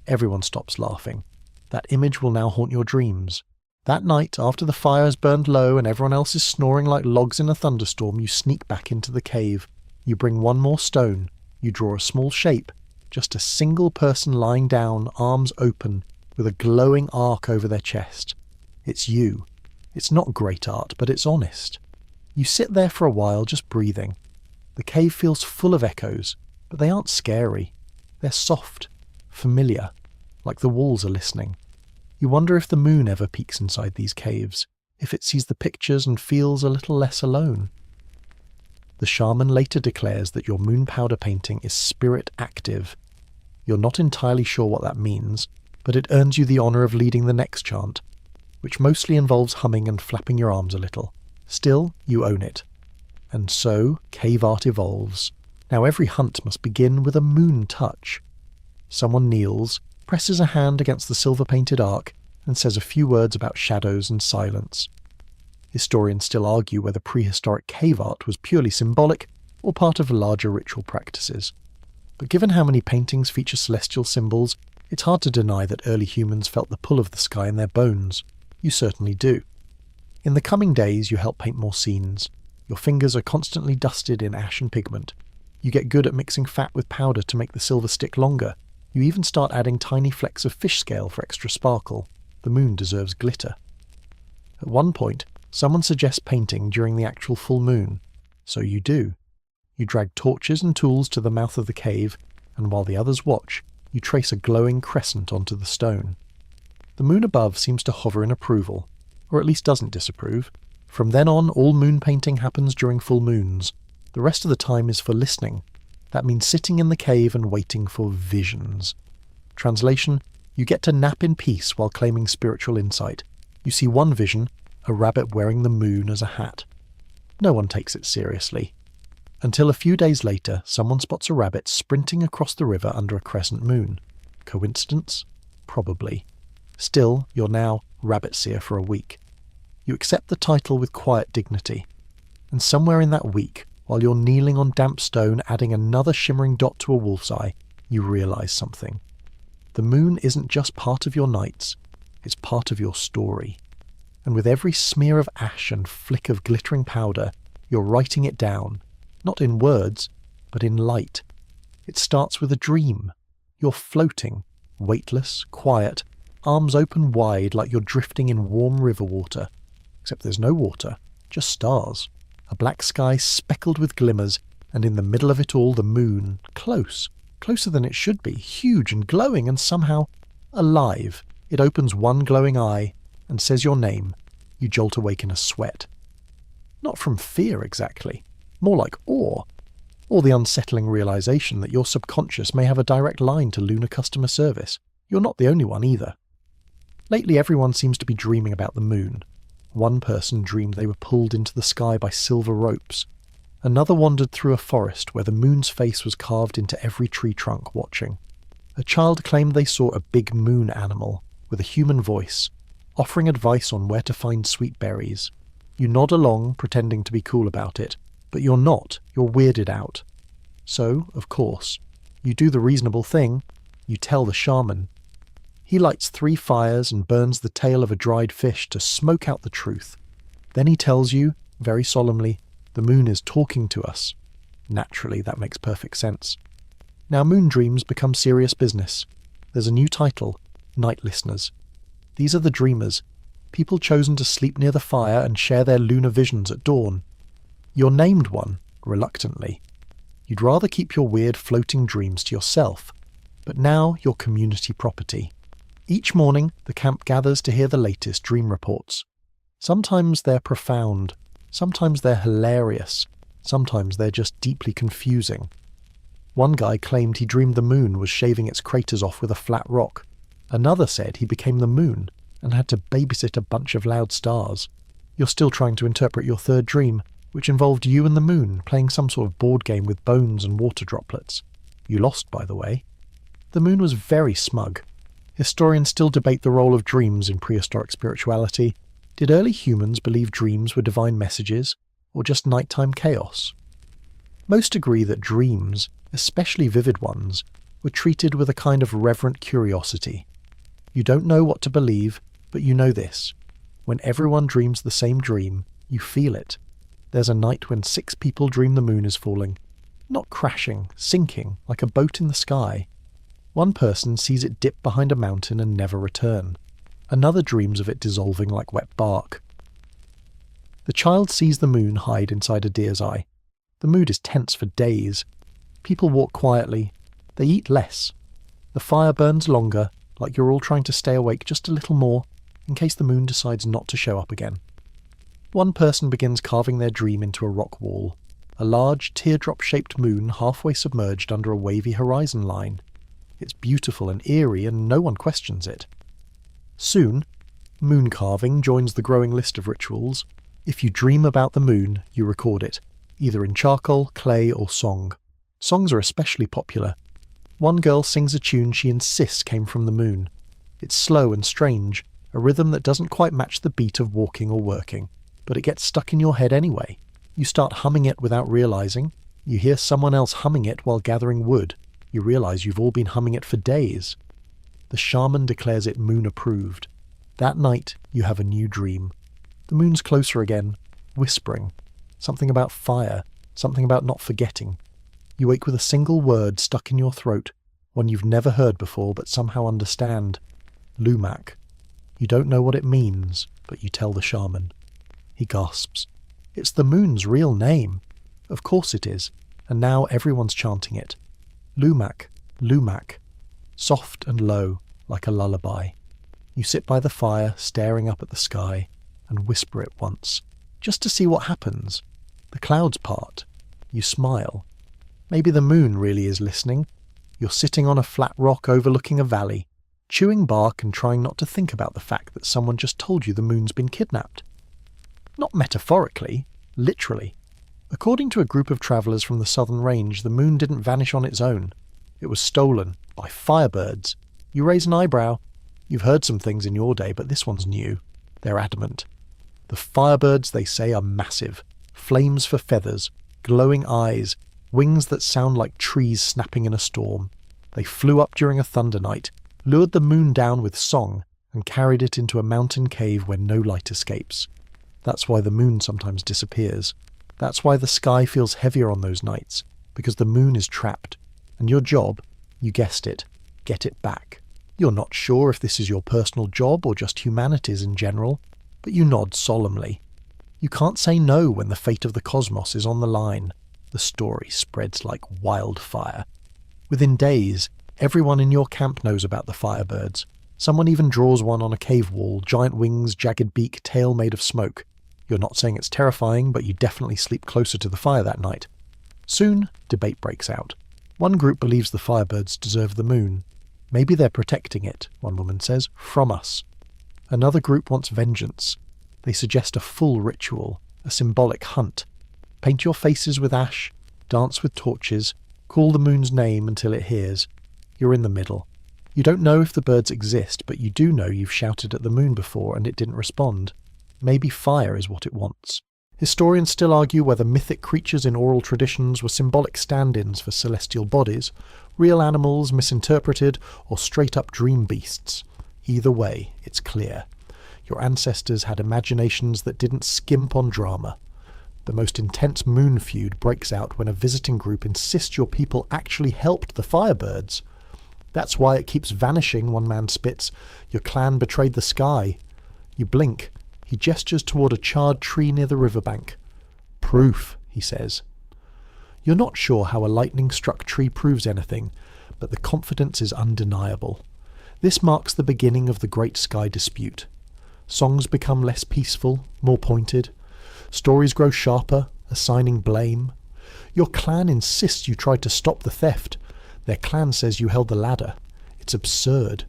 Everyone stops laughing. That image will now haunt your dreams. That night, after the fire has burned low and everyone else is snoring like logs in a thunderstorm, you sneak back into the cave. You bring one more stone. You draw a small shape. Just a single person lying down, arms open, with a glowing arc over their chest. It's you. It's not great art, but it's honest. You sit there for a while just breathing. The cave feels full of echoes, but they aren't scary. They're soft, familiar, like the walls are listening. You wonder if the moon ever peeks inside these caves, if it sees the pictures and feels a little less alone. The shaman later declares that your moon powder painting is spirit active. You're not entirely sure what that means, but it earns you the honour of leading the next chant, which mostly involves humming and flapping your arms a little. Still, you own it. And so, cave art evolves. Now every hunt must begin with a moon touch. Someone kneels, presses a hand against the silver-painted arc, and says a few words about shadows and silence. Historians still argue whether prehistoric cave art was purely symbolic or part of larger ritual practices. But given how many paintings feature celestial symbols, it's hard to deny that early humans felt the pull of the sky in their bones. You certainly do. In the coming days, you help paint more scenes. Your fingers are constantly dusted in ash and pigment. You get good at mixing fat with powder to make the silver stick longer. You even start adding tiny flecks of fish scale for extra sparkle. The moon deserves glitter. At one point, someone suggests painting during the actual full moon. So you do. You drag torches and tools to the mouth of the cave, and while the others watch, you trace a glowing crescent onto the stone. The moon above seems to hover in approval, or at least doesn't disapprove. From then on, all moon painting happens during full moons. The rest of the time is for listening. That means sitting in the cave and waiting for visions. Translation: you get to nap in peace while claiming spiritual insight. You see one vision, a rabbit wearing the moon as a hat. No one takes it seriously. Until a few days later, someone spots a rabbit sprinting across the river under a crescent moon. Coincidence? Probably. Still, you're now rabbit seer for a week. You accept the title with quiet dignity. And somewhere in that week, while you're kneeling on damp stone adding another shimmering dot to a wolf's eye, you realise something. The moon isn't just part of your nights, it's part of your story. And with every smear of ash and flick of glittering powder, you're writing it down, not in words, but in light. It starts with a dream. You're floating, weightless, quiet, arms open wide like you're drifting in warm river water. Except there's no water, just stars. A black sky speckled with glimmers, and in the middle of it all the moon, closer than it should be, huge and glowing and somehow alive. It opens one glowing eye and says your name. You jolt awake in a sweat. Not from fear exactly, more like awe, or the unsettling realization that your subconscious may have a direct line to lunar customer service. You're not the only one either. Lately everyone seems to be dreaming about the moon. One person dreamed they were pulled into the sky by silver ropes. Another wandered through a forest where the moon's face was carved into every tree trunk watching. A child claimed they saw a big moon animal with a human voice, offering advice on where to find sweet berries. You nod along, pretending to be cool about it, but you're not, you're weirded out. So, of course, you do the reasonable thing, you tell the shaman. He lights 3 fires and burns the tail of a dried fish to smoke out the truth. Then he tells you, very solemnly, the moon is talking to us. Naturally, that makes perfect sense. Now moon dreams become serious business. There's a new title, Night Listeners. These are the dreamers, people chosen to sleep near the fire and share their lunar visions at dawn. You're named one, reluctantly. You'd rather keep your weird floating dreams to yourself, but now you're community property. Each morning, the camp gathers to hear the latest dream reports. Sometimes they're profound, sometimes they're hilarious, sometimes they're just deeply confusing. One guy claimed he dreamed the moon was shaving its craters off with a flat rock. Another said he became the moon and had to babysit a bunch of loud stars. You're still trying to interpret your third dream, which involved you and the moon playing some sort of board game with bones and water droplets. You lost, by the way. The moon was very smug. Historians still debate the role of dreams in prehistoric spirituality. Did early humans believe dreams were divine messages, or just nighttime chaos? Most agree that dreams, especially vivid ones, were treated with a kind of reverent curiosity. You don't know what to believe, but you know this. When everyone dreams the same dream, you feel it. There's a night when 6 people dream the moon is falling. Not crashing, sinking, like a boat in the sky. One person sees it dip behind a mountain and never return. Another dreams of it dissolving like wet bark. The child sees the moon hide inside a deer's eye. The mood is tense for days. People walk quietly. They eat less. The fire burns longer, like you're all trying to stay awake just a little more, in case the moon decides not to show up again. One person begins carving their dream into a rock wall. A large, teardrop-shaped moon halfway submerged under a wavy horizon line. It's beautiful and eerie, and no one questions it. Soon, moon carving joins the growing list of rituals. If you dream about the moon, you record it, either in charcoal, clay, or song. Songs are especially popular. One girl sings a tune she insists came from the moon. It's slow and strange, a rhythm that doesn't quite match the beat of walking or working, but it gets stuck in your head anyway. You start humming it without realizing. You hear someone else humming it while gathering wood. You realize you've all been humming it for days. The shaman declares it moon-approved. That night, you have a new dream. The moon's closer again, whispering. Something about fire, something about not forgetting. You wake with a single word stuck in your throat, one you've never heard before but somehow understand. Lumak. You don't know what it means, but you tell the shaman. He gasps. It's the moon's real name. Of course it is, and now everyone's chanting it. Lumak, Lumak. Soft and low, like a lullaby. You sit by the fire, staring up at the sky, and whisper it once, just to see what happens. The clouds part. You smile. Maybe the moon really is listening. You're sitting on a flat rock overlooking a valley, chewing bark and trying not to think about the fact that someone just told you the moon's been kidnapped. Not metaphorically, literally. According to a group of travellers from the southern range, the moon didn't vanish on its own. It was stolen by firebirds. You raise an eyebrow. You've heard some things in your day, but this one's new. They're adamant. The firebirds, they say, are massive. Flames for feathers, glowing eyes, wings that sound like trees snapping in a storm. They flew up during a thunder night, lured the moon down with song, and carried it into a mountain cave where no light escapes. That's why the moon sometimes disappears. That's why the sky feels heavier on those nights, because the moon is trapped. And your job, you guessed it, get it back. You're not sure if this is your personal job or just humanity's in general, but you nod solemnly. You can't say no when the fate of the cosmos is on the line. The story spreads like wildfire. Within days, everyone in your camp knows about the firebirds. Someone even draws one on a cave wall, giant wings, jagged beak, tail made of smoke. You're not saying it's terrifying, but you definitely sleep closer to the fire that night. Soon, debate breaks out. One group believes the firebirds deserve the moon. Maybe they're protecting it, one woman says, from us. Another group wants vengeance. They suggest a full ritual, a symbolic hunt. Paint your faces with ash, dance with torches, call the moon's name until it hears. You're in the middle. You don't know if the birds exist, but you do know you've shouted at the moon before and it didn't respond. Maybe fire is what it wants. Historians still argue whether mythic creatures in oral traditions were symbolic stand-ins for celestial bodies, real animals misinterpreted, or straight-up dream beasts. Either way, it's clear. Your ancestors had imaginations that didn't skimp on drama. The most intense moon feud breaks out when a visiting group insists your people actually helped the firebirds. That's why it keeps vanishing, one man spits. Your clan betrayed the sky. You blink. He gestures toward a charred tree near the riverbank. Proof, he says. You're not sure how a lightning-struck tree proves anything, but the confidence is undeniable. This marks the beginning of the Great Sky Dispute. Songs become less peaceful, more pointed. Stories grow sharper, assigning blame. Your clan insists you tried to stop the theft. Their clan says you held the ladder. It's absurd,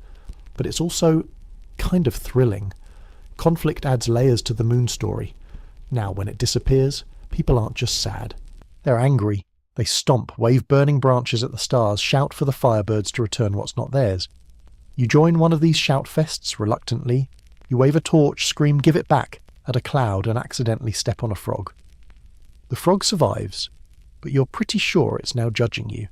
but it's also kind of thrilling. Conflict adds layers to the moon story. Now, when it disappears, people aren't just sad. They're angry. They stomp, wave burning branches at the stars, shout for the firebirds to return what's not theirs. You join one of these shout fests reluctantly. You wave a torch, scream, "Give it back," at a cloud and accidentally step on a frog. The frog survives, but you're pretty sure it's now judging you.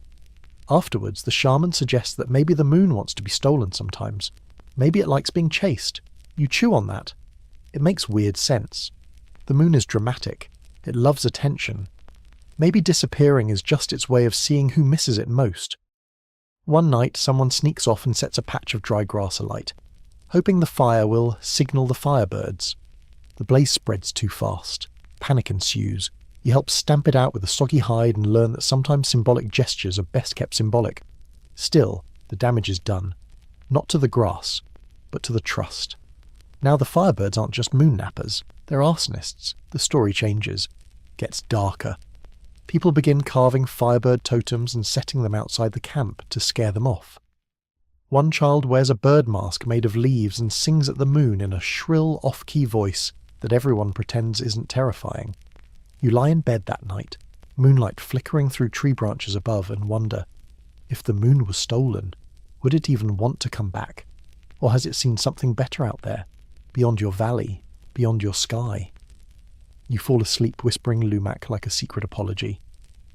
Afterwards, the shaman suggests that maybe the moon wants to be stolen sometimes. Maybe it likes being chased. You chew on that. It makes weird sense. The moon is dramatic. It loves attention. Maybe disappearing is just its way of seeing who misses it most. One night, someone sneaks off and sets a patch of dry grass alight, hoping the fire will signal the firebirds. The blaze spreads too fast. Panic ensues. You help stamp it out with a soggy hide and learn that sometimes symbolic gestures are best kept symbolic. Still, the damage is done. Not to the grass, but to the trust. Now the firebirds aren't just moon nappers. They're arsonists. The story changes. Gets darker. People begin carving firebird totems and setting them outside the camp to scare them off. One child wears a bird mask made of leaves and sings at the moon in a shrill, off-key voice that everyone pretends isn't terrifying. You lie in bed that night, moonlight flickering through tree branches above, and wonder, if the moon was stolen, would it even want to come back? Or has it seen something better out there, beyond your valley, beyond your sky? You fall asleep whispering Lumac like a secret apology.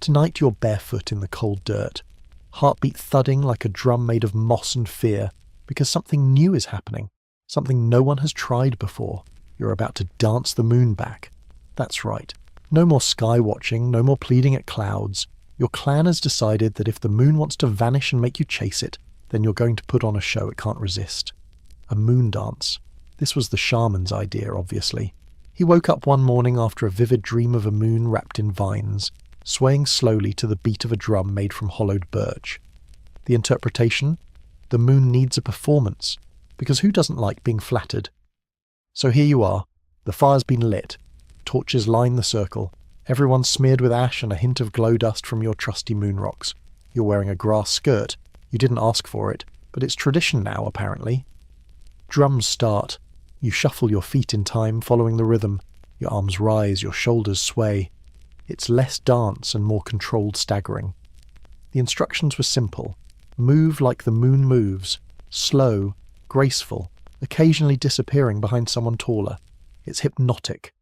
Tonight you're barefoot in the cold dirt, heartbeat thudding like a drum made of moss and fear, because something new is happening, something no one has tried before. You're about to dance the moon back. That's right. No more sky watching, no more pleading at clouds. Your clan has decided that if the moon wants to vanish and make you chase it, then you're going to put on a show it can't resist. A moon dance. This was the shaman's idea, obviously. He woke up one morning after a vivid dream of a moon wrapped in vines, swaying slowly to the beat of a drum made from hollowed birch. The interpretation? The moon needs a performance, because who doesn't like being flattered? So here you are. The fire's been lit. Torches line the circle. Everyone's smeared with ash and a hint of glow dust from your trusty moon rocks. You're wearing a grass skirt. You didn't ask for it, but it's tradition now, apparently. Drums start. You shuffle your feet in time, following the rhythm. Your arms rise, your shoulders sway. It's less dance and more controlled staggering. The instructions were simple. Move like the moon moves, slow, graceful, occasionally disappearing behind someone taller. It's hypnotic.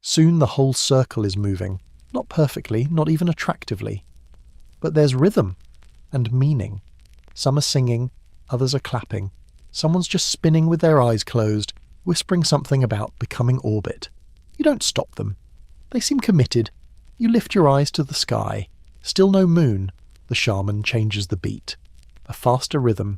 Soon the whole circle is moving, not perfectly, not even attractively. But there's rhythm and meaning. Some are singing, others are clapping. Someone's just spinning with their eyes closed, whispering something about becoming orbit. You don't stop them. They seem committed. You lift your eyes to the sky. Still no moon. The shaman changes the beat. A faster rhythm.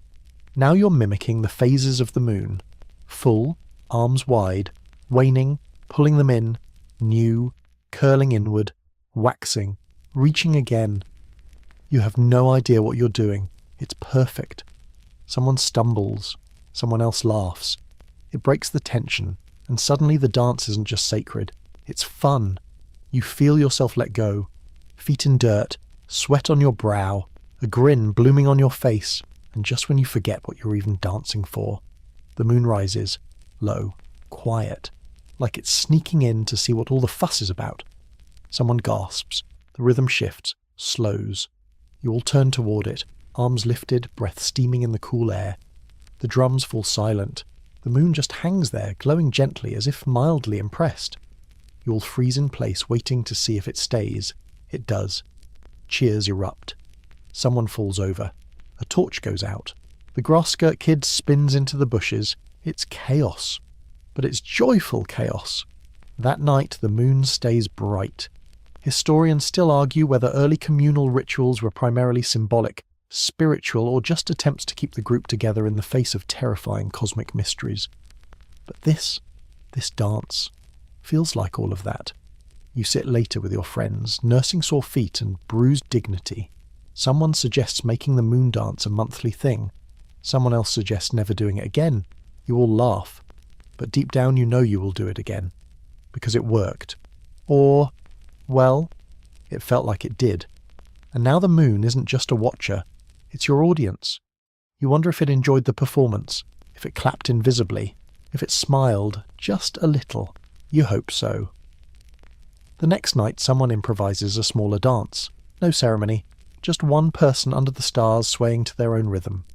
Now you're mimicking the phases of the moon. Full, arms wide, waning, pulling them in, new, curling inward, waxing, reaching again. You have no idea what you're doing. It's perfect. Someone stumbles. Someone else laughs. It breaks the tension, and suddenly the dance isn't just sacred. It's fun. You feel yourself let go. Feet in dirt, sweat on your brow, a grin blooming on your face, and just when you forget what you're even dancing for, the moon rises, low, quiet, like it's sneaking in to see what all the fuss is about. Someone gasps. The rhythm shifts, slows. You all turn toward it, arms lifted, breath steaming in the cool air. The drums fall silent. The moon just hangs there, glowing gently, as if mildly impressed. You all freeze in place, waiting to see if it stays. It does. Cheers erupt. Someone falls over. A torch goes out. The grass-skirt kid spins into the bushes. It's chaos. But it's joyful chaos. That night the moon stays bright. Historians still argue whether early communal rituals were primarily symbolic, spiritual, or just attempts to keep the group together in the face of terrifying cosmic mysteries. But this dance, feels like all of that. You sit later with your friends, nursing sore feet and bruised dignity. Someone suggests making the moon dance a monthly thing. Someone else suggests never doing it again. You all laugh. But deep down you know you will do it again. Because it worked. Or, well, it felt like it did. And now the moon isn't just a watcher. It's your audience. You wonder if it enjoyed the performance, if it clapped invisibly, if it smiled just a little. You hope so. The next night someone improvises a smaller dance. No ceremony. Just one person under the stars swaying to their own rhythm.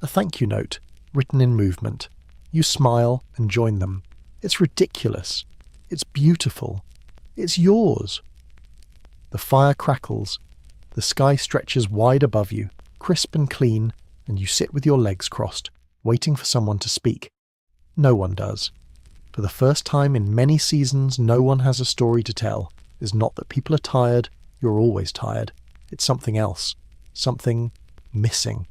A thank you note, written in movement. You smile and join them. It's ridiculous. It's beautiful. It's yours. The fire crackles. The sky stretches wide above you, crisp and clean, and you sit with your legs crossed, waiting for someone to speak. No one does. For the first time in many seasons, no one has a story to tell. It's not that people are tired. You're always tired. It's something else. Something missing.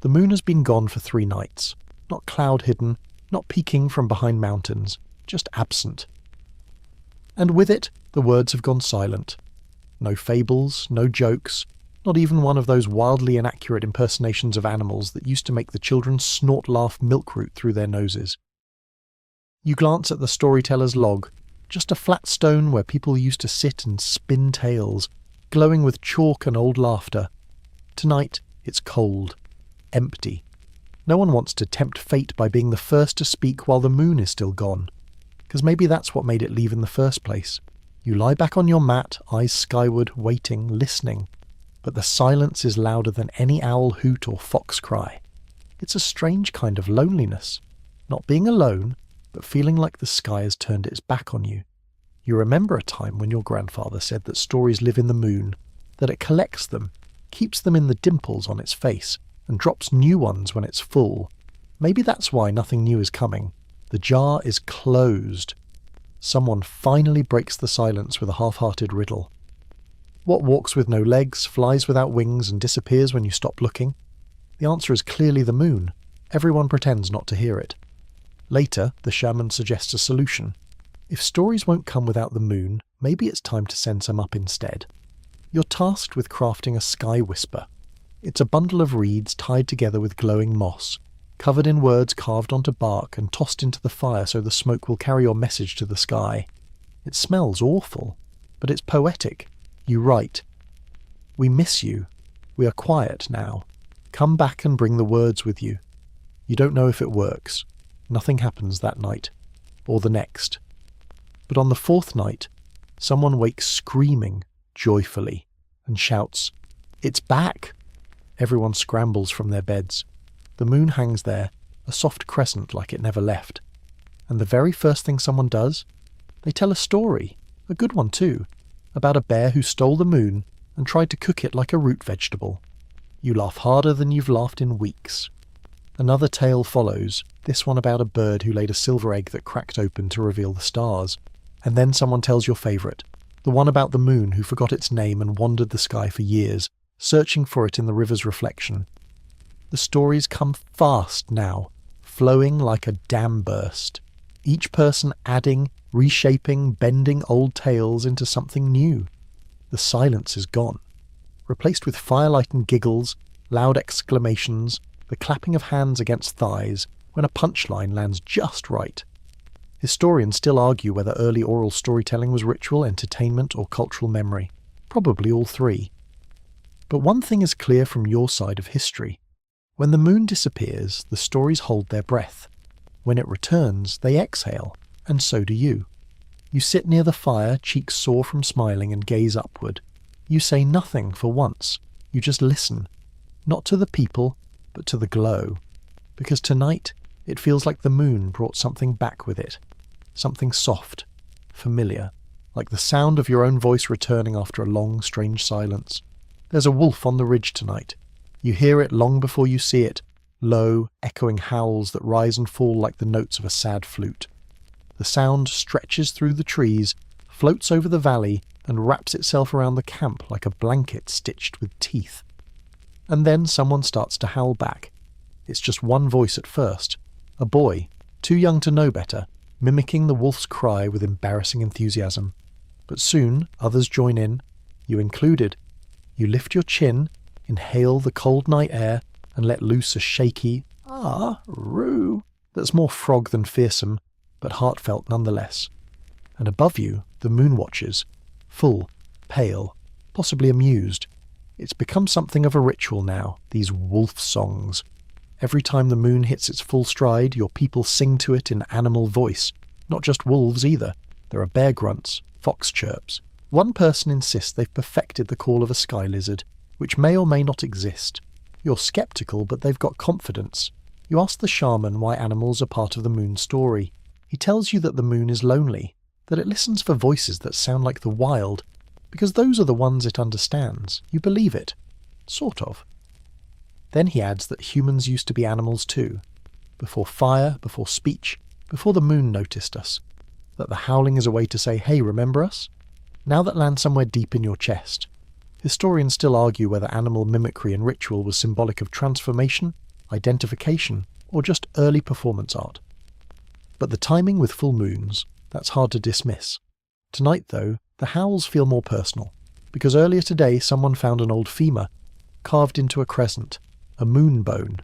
The moon has been gone for 3 nights. Not cloud-hidden, not peeking from behind mountains, just absent. And with it, the words have gone silent. No fables, no jokes, not even one of those wildly inaccurate impersonations of animals that used to make the children snort-laugh milk-root through their noses. You glance at the storyteller's log, just a flat stone where people used to sit and spin tales, glowing with chalk and old laughter. Tonight, it's cold, empty. No one wants to tempt fate by being the first to speak while the moon is still gone. Because maybe that's what made it leave in the first place. You lie back on your mat, eyes skyward, waiting, listening. But the silence is louder than any owl hoot or fox cry. It's a strange kind of loneliness. Not being alone, but feeling like the sky has turned its back on you. You remember a time when your grandfather said that stories live in the moon, that it collects them, keeps them in the dimples on its face, and drops new ones when it's full. Maybe that's why nothing new is coming. The jar is closed. Someone finally breaks the silence with a half-hearted riddle. What walks with no legs, flies without wings, and disappears when you stop looking? The answer is clearly the moon. Everyone pretends not to hear it. Later, the shaman suggests a solution. If stories won't come without the moon, maybe it's time to send some up instead. You're tasked with crafting a sky whisper. It's a bundle of reeds tied together with glowing moss, covered in words carved onto bark and tossed into the fire so the smoke will carry your message to the sky. It smells awful, but it's poetic. You write, "We miss you. We are quiet now. Come back and bring the words with you." You don't know if it works. Nothing happens that night, or the next. But on the fourth night, someone wakes screaming joyfully and shouts, "It's back!" Everyone scrambles from their beds. The moon hangs there, a soft crescent like it never left. And the very first thing someone does, they tell a story, a good one too, about a bear who stole the moon and tried to cook it like a root vegetable. You laugh harder than you've laughed in weeks. Another tale follows, this one about a bird who laid a silver egg that cracked open to reveal the stars. And then someone tells your favourite, the one about the moon who forgot its name and wandered the sky for years, searching for it in the river's reflection. The stories come fast now, flowing like a dam burst, each person adding, reshaping, bending old tales into something new. The silence is gone, replaced with firelight and giggles, loud exclamations, the clapping of hands against thighs when a punchline lands just right. Historians still argue whether early oral storytelling was ritual, entertainment, or cultural memory. Probably all three. But one thing is clear from your side of history. When the moon disappears, the stories hold their breath. When it returns, they exhale, and so do you. You sit near the fire, cheeks sore from smiling, and gaze upward. You say nothing for once. You just listen. Not to the people, but to the glow. Because tonight, it feels like the moon brought something back with it. Something soft, familiar, like the sound of your own voice returning after a long, strange silence. There's a wolf on the ridge tonight. You hear it long before you see it, low, echoing howls that rise and fall like the notes of a sad flute. The sound stretches through the trees, floats over the valley, and wraps itself around the camp like a blanket stitched with teeth. And then someone starts to howl back. It's just one voice at first, a boy, too young to know better, mimicking the wolf's cry with embarrassing enthusiasm. But soon others join in, you included. You lift your chin, inhale the cold night air, and let loose a shaky "ah-roo" that's more frog than fearsome, but heartfelt nonetheless. And above you, the moon watches, full, pale, possibly amused. It's become something of a ritual now, these wolf songs. Every time the moon hits its full stride, your people sing to it in animal voice. Not just wolves either. There are bear grunts, fox chirps. One person insists they've perfected the call of a sky lizard, which may or may not exist. You're sceptical, but they've got confidence. You ask the shaman why animals are part of the moon's story. He tells you that the moon is lonely, that it listens for voices that sound like the wild, because those are the ones it understands. You believe it. Sort of. Then he adds that humans used to be animals too. Before fire, before speech, before the moon noticed us. That the howling is a way to say, hey, remember us? Now that lands somewhere deep in your chest. Historians still argue whether animal mimicry and ritual was symbolic of transformation, identification, or just early performance art. But the timing with full moons, that's hard to dismiss. Tonight, though, the howls feel more personal, because earlier today someone found an old femur, carved into a crescent, a moon bone,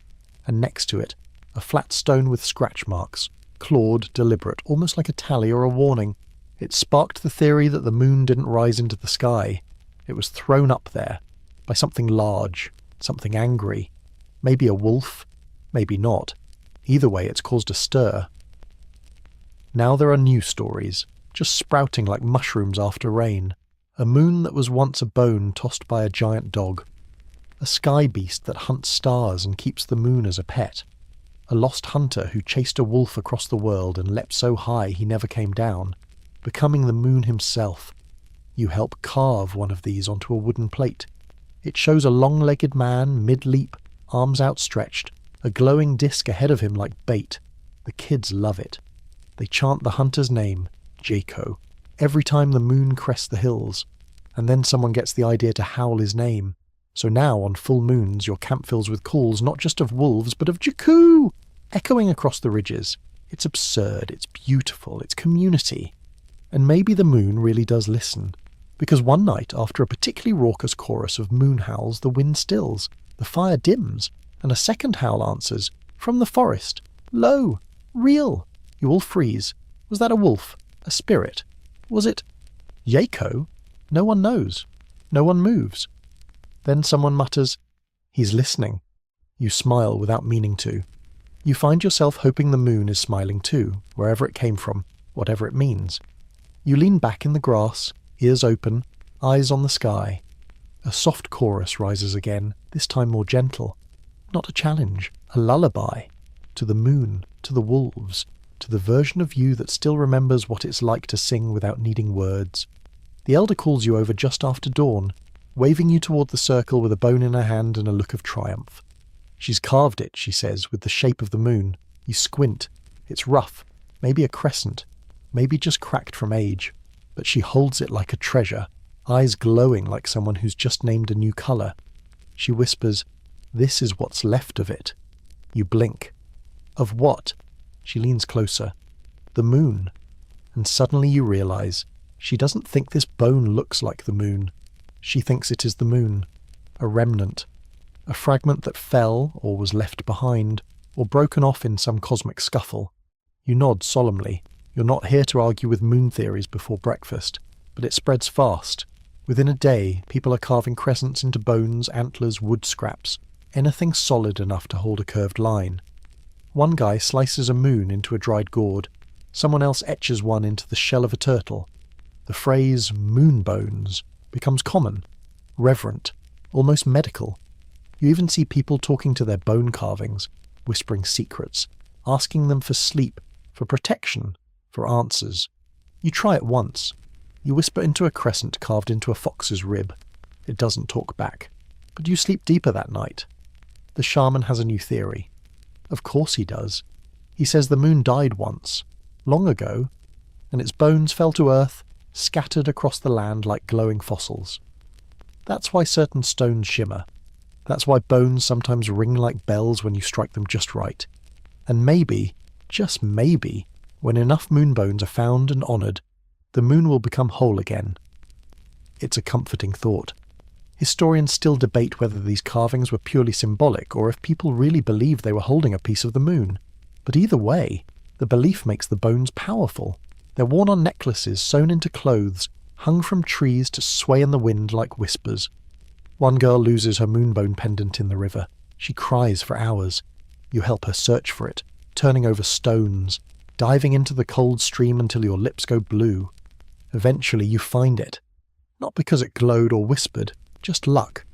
and next to it, a flat stone with scratch marks, clawed, deliberate, almost like a tally or a warning. It sparked the theory that the moon didn't rise into the sky. It was thrown up there, by something large, something angry. Maybe a wolf, maybe not. Either way, it's caused a stir. Now there are new stories, just sprouting like mushrooms after rain. A moon that was once a bone tossed by a giant dog. A sky beast that hunts stars and keeps the moon as a pet. A lost hunter who chased a wolf across the world and leapt so high he never came down, becoming the moon himself. You help carve one of these onto a wooden plate. It shows a long-legged man, mid-leap, arms outstretched, a glowing disc ahead of him like bait. The kids love it. They chant the hunter's name, Jaco, every time the moon crests the hills, and then someone gets the idea to howl his name. So now, on full moons, your camp fills with calls not just of wolves, but of Jaco, echoing across the ridges. It's absurd, it's beautiful, it's community. And maybe the moon really does listen. Because one night, after a particularly raucous chorus of moon howls, the wind stills, the fire dims, and a second howl answers, from the forest. Lo! Real! You all freeze. Was that a wolf? A spirit? Was it Jaco? No one knows. No one moves. Then someone mutters, he's listening. You smile without meaning to. You find yourself hoping the moon is smiling too, wherever it came from, whatever it means. You lean back in the grass, ears open, eyes on the sky. A soft chorus rises again, this time more gentle. Not a challenge, a lullaby. To the moon, to the wolves, to the version of you that still remembers what it's like to sing without needing words. The elder calls you over just after dawn, waving you toward the circle with a bone in her hand and a look of triumph. She's carved it, she says, with the shape of the moon. You squint. It's rough, maybe a crescent, maybe just cracked from age, but she holds it like a treasure, eyes glowing like someone who's just named a new colour. She whispers, "This is what's left of it." You blink. Of what? She leans closer. The moon. And suddenly you realise she doesn't think this bone looks like the moon. She thinks it is the moon. A remnant. A fragment that fell, or was left behind, or broken off in some cosmic scuffle. You nod solemnly. You're not here to argue with moon theories before breakfast, but it spreads fast. Within a day, people are carving crescents into bones, antlers, wood scraps, anything solid enough to hold a curved line. One guy slices a moon into a dried gourd. Someone else etches one into the shell of a turtle. The phrase moon bones becomes common, reverent, almost medical. You even see people talking to their bone carvings, whispering secrets, asking them for sleep, for protection, for answers. You try it once. You whisper into a crescent carved into a fox's rib. It doesn't talk back. But you sleep deeper that night. The shaman has a new theory. Of course he does. He says the moon died once, long ago, and its bones fell to earth, scattered across the land like glowing fossils. That's why certain stones shimmer. That's why bones sometimes ring like bells when you strike them just right. And maybe, just maybe, when enough moon bones are found and honoured, the moon will become whole again. It's a comforting thought. Historians still debate whether these carvings were purely symbolic or if people really believed they were holding a piece of the moon. But either way, the belief makes the bones powerful. They're worn on necklaces sewn into clothes, hung from trees to sway in the wind like whispers. One girl loses her moonbone pendant in the river. She cries for hours. You help her search for it, turning over stones, diving into the cold stream until your lips go blue. Eventually you find it. Not because it glowed or whispered, just luck.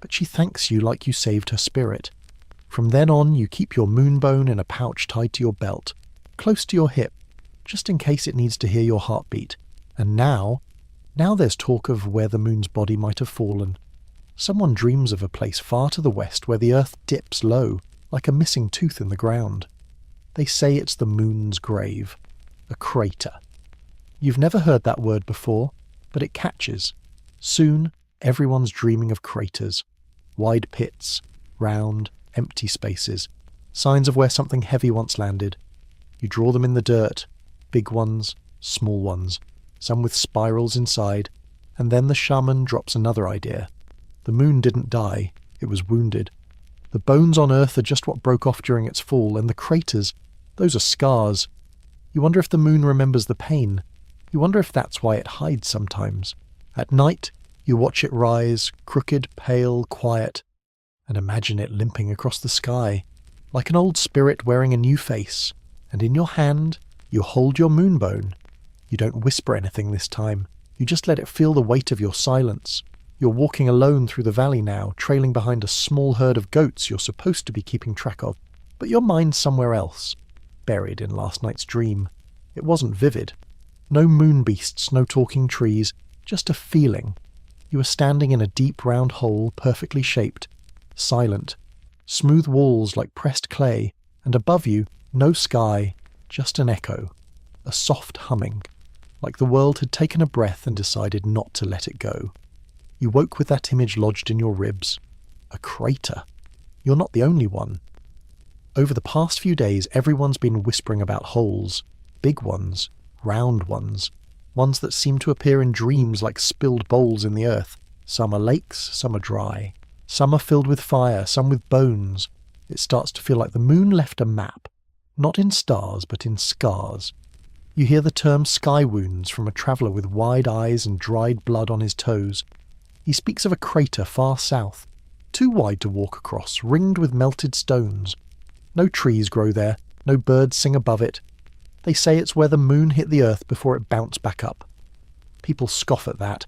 But she thanks you like you saved her spirit. From then on you keep your moonbone in a pouch tied to your belt, close to your hip, just in case it needs to hear your heartbeat. And now there's talk of where the moon's body might have fallen. Someone dreams of a place far to the west where the earth dips low, like a missing tooth in the ground. They say it's the moon's grave, a crater. You've never heard that word before, but it catches. Soon, everyone's dreaming of craters. Wide pits, round, empty spaces, signs of where something heavy once landed. You draw them in the dirt, big ones, small ones, some with spirals inside, and then the shaman drops another idea. The moon didn't die, it was wounded. The bones on Earth are just what broke off during its fall, and the craters, those are scars. You wonder if the moon remembers the pain. You wonder if that's why it hides sometimes. At night, you watch it rise, crooked, pale, quiet, and imagine it limping across the sky, like an old spirit wearing a new face, and in your hand, you hold your moonbone. You don't whisper anything this time. You just let it feel the weight of your silence. You're walking alone through the valley now, trailing behind a small herd of goats you're supposed to be keeping track of, but your mind's somewhere else, buried in last night's dream. It wasn't vivid. No moon beasts, no talking trees, just a feeling. You were standing in a deep round hole, perfectly shaped, silent, smooth walls like pressed clay, and above you, no sky, just an echo, a soft humming, like the world had taken a breath and decided not to let it go. You woke with that image lodged in your ribs. A crater. You're not the only one. Over the past few days, everyone's been whispering about holes. Big ones, round ones that seem to appear in dreams like spilled bowls in the earth. Some are lakes, some are dry. Some are filled with fire, some with bones. It starts to feel like the moon left a map. Not in stars, but in scars. You hear the term sky wounds from a traveller with wide eyes and dried blood on his toes. He speaks of a crater far south, too wide to walk across, ringed with melted stones. No trees grow there, no birds sing above it. They say it's where the moon hit the earth before it bounced back up. People scoff at that.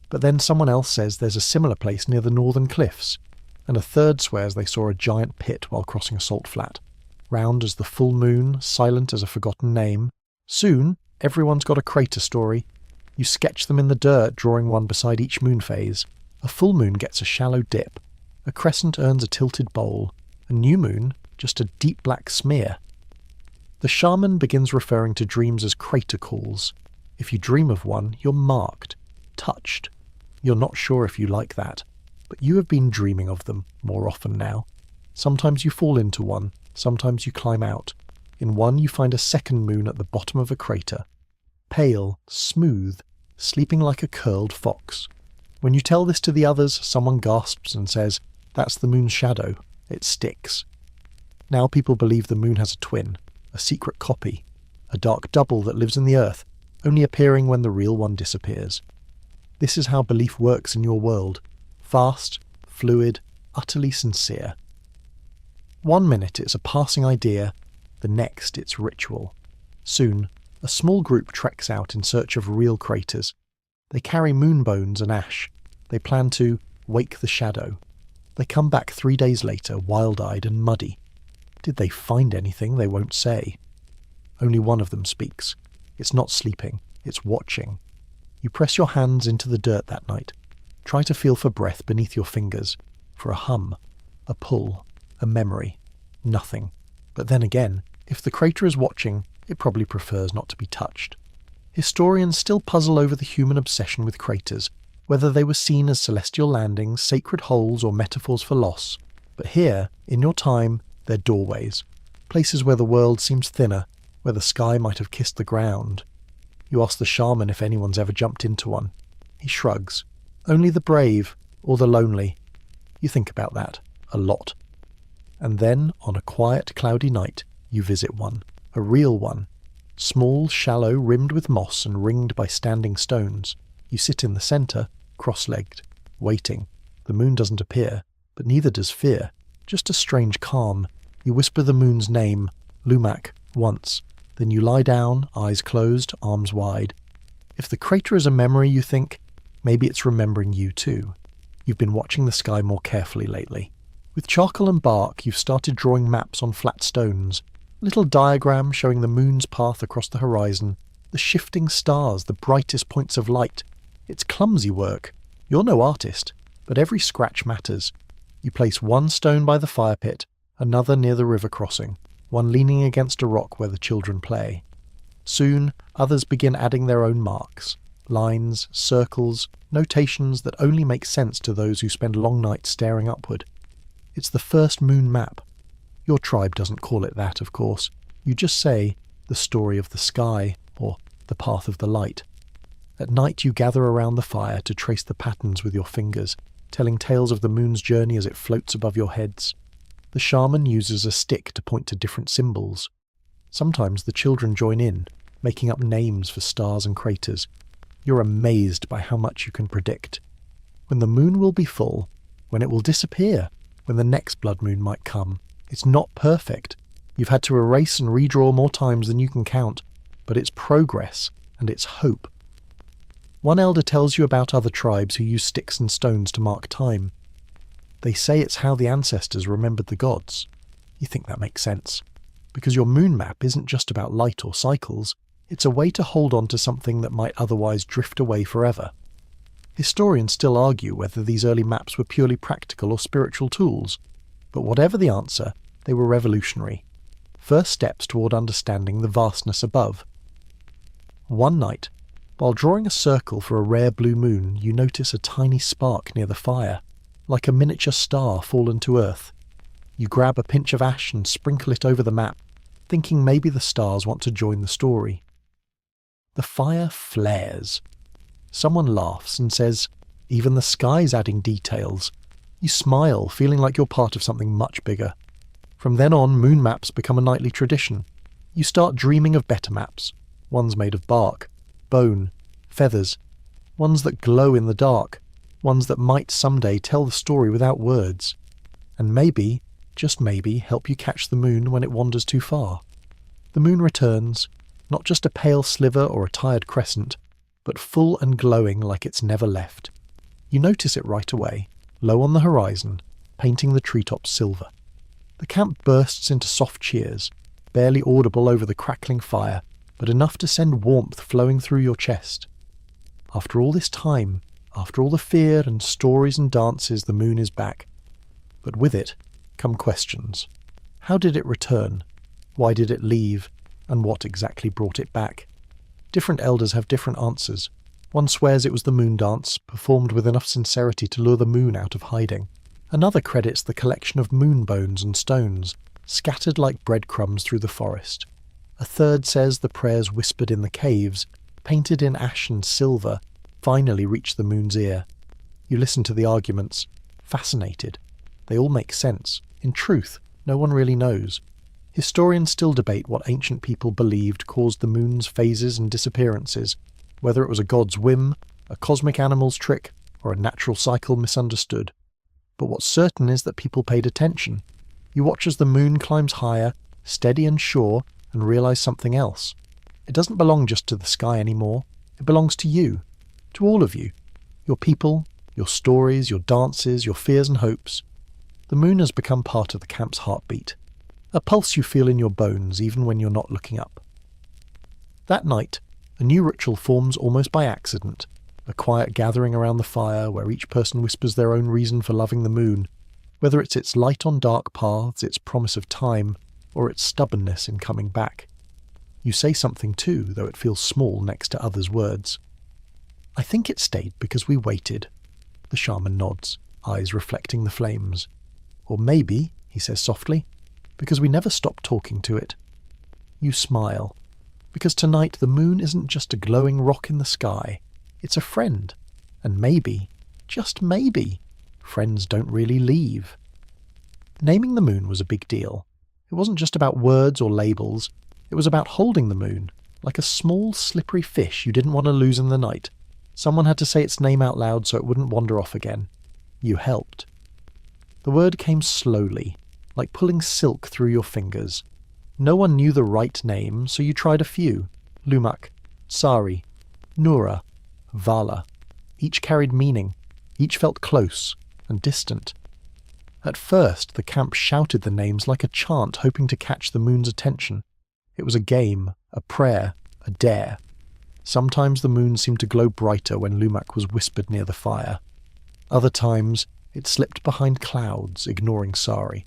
But then someone else says there's a similar place near the northern cliffs, and a third swears they saw a giant pit while crossing a salt flat, round as the full moon, silent as a forgotten name. Soon, everyone's got a crater story. You sketch them in the dirt, drawing one beside each moon phase. A full moon gets a shallow dip. A crescent earns a tilted bowl. A new moon, just a deep black smear. The shaman begins referring to dreams as crater calls. If you dream of one, you're marked, touched. You're not sure if you like that, but you have been dreaming of them more often now. Sometimes you fall into one, sometimes you climb out. In one you find a second moon at the bottom of a crater. Pale, smooth, sleeping like a curled fox. When you tell this to the others, someone gasps and says, "That's the moon's shadow. It sticks." Now people believe the moon has a twin, a secret copy, a dark double that lives in the earth, only appearing when the real one disappears. This is how belief works in your world. Fast, fluid, utterly sincere. 1 minute it's a passing idea, the next it's ritual. Soon, a small group treks out in search of real craters. They carry moon bones and ash. They plan to wake the shadow. They come back 3 days later, wild-eyed and muddy. Did they find anything they won't say? Only one of them speaks. It's not sleeping, it's watching. You press your hands into the dirt that night. Try to feel for breath beneath your fingers, for a hum, a pull, a memory. Nothing. But then again, if the crater is watching, it probably prefers not to be touched. Historians still puzzle over the human obsession with craters, whether they were seen as celestial landings, sacred holes, or metaphors for loss. But here, in your time, they're doorways, places where the world seems thinner, where the sky might have kissed the ground. You ask the shaman if anyone's ever jumped into one. He shrugs. Only the brave, or the lonely. You think about that, a lot. And then, on a quiet, cloudy night, you visit one, a real one. Small, shallow, rimmed with moss and ringed by standing stones. You sit in the centre, cross-legged, waiting. The moon doesn't appear, but neither does fear. Just a strange calm. You whisper the moon's name, Lumak, once. Then you lie down, eyes closed, arms wide. If the crater is a memory, you think, maybe it's remembering you too. You've been watching the sky more carefully lately. With charcoal and bark, you've started drawing maps on flat stones. Little diagrams showing the moon's path across the horizon, the shifting stars, the brightest points of light. It's clumsy work. You're no artist, but every scratch matters. You place one stone by the fire pit, another near the river crossing, one leaning against a rock where the children play. Soon, others begin adding their own marks, lines, circles, notations that only make sense to those who spend long nights staring upward. It's the first moon map. Your tribe doesn't call it that, of course. You just say, the story of the sky, or the path of the light. At night you gather around the fire to trace the patterns with your fingers, telling tales of the moon's journey as it floats above your heads. The shaman uses a stick to point to different symbols. Sometimes the children join in, making up names for stars and craters. You're amazed by how much you can predict. When the moon will be full, when it will disappear, when the next blood moon might come. It's not perfect. You've had to erase and redraw more times than you can count, but it's progress, and it's hope. One elder tells you about other tribes who use sticks and stones to mark time. They say it's how the ancestors remembered the gods. You think that makes sense. Because your moon map isn't just about light or cycles, it's a way to hold on to something that might otherwise drift away forever. Historians still argue whether these early maps were purely practical or spiritual tools, but whatever the answer, they were revolutionary. First steps toward understanding the vastness above. One night, while drawing a circle for a rare blue moon, you notice a tiny spark near the fire, like a miniature star fallen to earth. You grab a pinch of ash and sprinkle it over the map, thinking maybe the stars want to join the story. The fire flares. Someone laughs and says, "Even the sky's adding details." You smile, feeling like you're part of something much bigger. From then on, moon maps become a nightly tradition. You start dreaming of better maps, ones made of bark, bone, feathers, ones that glow in the dark, ones that might someday tell the story without words, and maybe, just maybe, help you catch the moon when it wanders too far. The moon returns, not just a pale sliver or a tired crescent, but full and glowing like it's never left. You notice it right away, low on the horizon, painting the treetops silver. The camp bursts into soft cheers, barely audible over the crackling fire, but enough to send warmth flowing through your chest. After all this time, after all the fear and stories and dances, the moon is back. But with it come questions. How did it return? Why did it leave? And what exactly brought it back? Different elders have different answers. One swears it was the moon dance, performed with enough sincerity to lure the moon out of hiding. Another credits the collection of moon bones and stones, scattered like breadcrumbs through the forest. A third says the prayers whispered in the caves, painted in ash and silver, finally reached the moon's ear. You listen to the arguments, fascinated. They all make sense. In truth, no one really knows. Historians still debate what ancient people believed caused the moon's phases and disappearances, whether it was a god's whim, a cosmic animal's trick, or a natural cycle misunderstood. But what's certain is that people paid attention. You watch as the moon climbs higher, steady and sure, and realize something else. It doesn't belong just to the sky anymore. It belongs to you, to all of you. Your people, your stories, your dances, your fears and hopes. The moon has become part of the camp's heartbeat. A pulse you feel in your bones even when you're not looking up. That night, a new ritual forms almost by accident, a quiet gathering around the fire where each person whispers their own reason for loving the moon, whether it's its light on dark paths, its promise of time, or its stubbornness in coming back. You say something too, though it feels small next to others' words. I think it stayed because we waited. The shaman nods, eyes reflecting the flames. Or maybe, he says softly, because we never stopped talking to it. You smile, because tonight the moon isn't just a glowing rock in the sky, it's a friend. And maybe, just maybe, friends don't really leave. Naming the moon was a big deal. It wasn't just about words or labels, it was about holding the moon, like a small slippery fish you didn't want to lose in the night. Someone had to say its name out loud so it wouldn't wander off again. You helped. The word came slowly, like pulling silk through your fingers. No one knew the right name, so you tried a few. Lumak, Tsari, Nura, Vala. Each carried meaning. Each felt close and distant. At first, the camp shouted the names like a chant, hoping to catch the moon's attention. It was a game, a prayer, a dare. Sometimes the moon seemed to glow brighter when Lumak was whispered near the fire. Other times, it slipped behind clouds, ignoring Sari.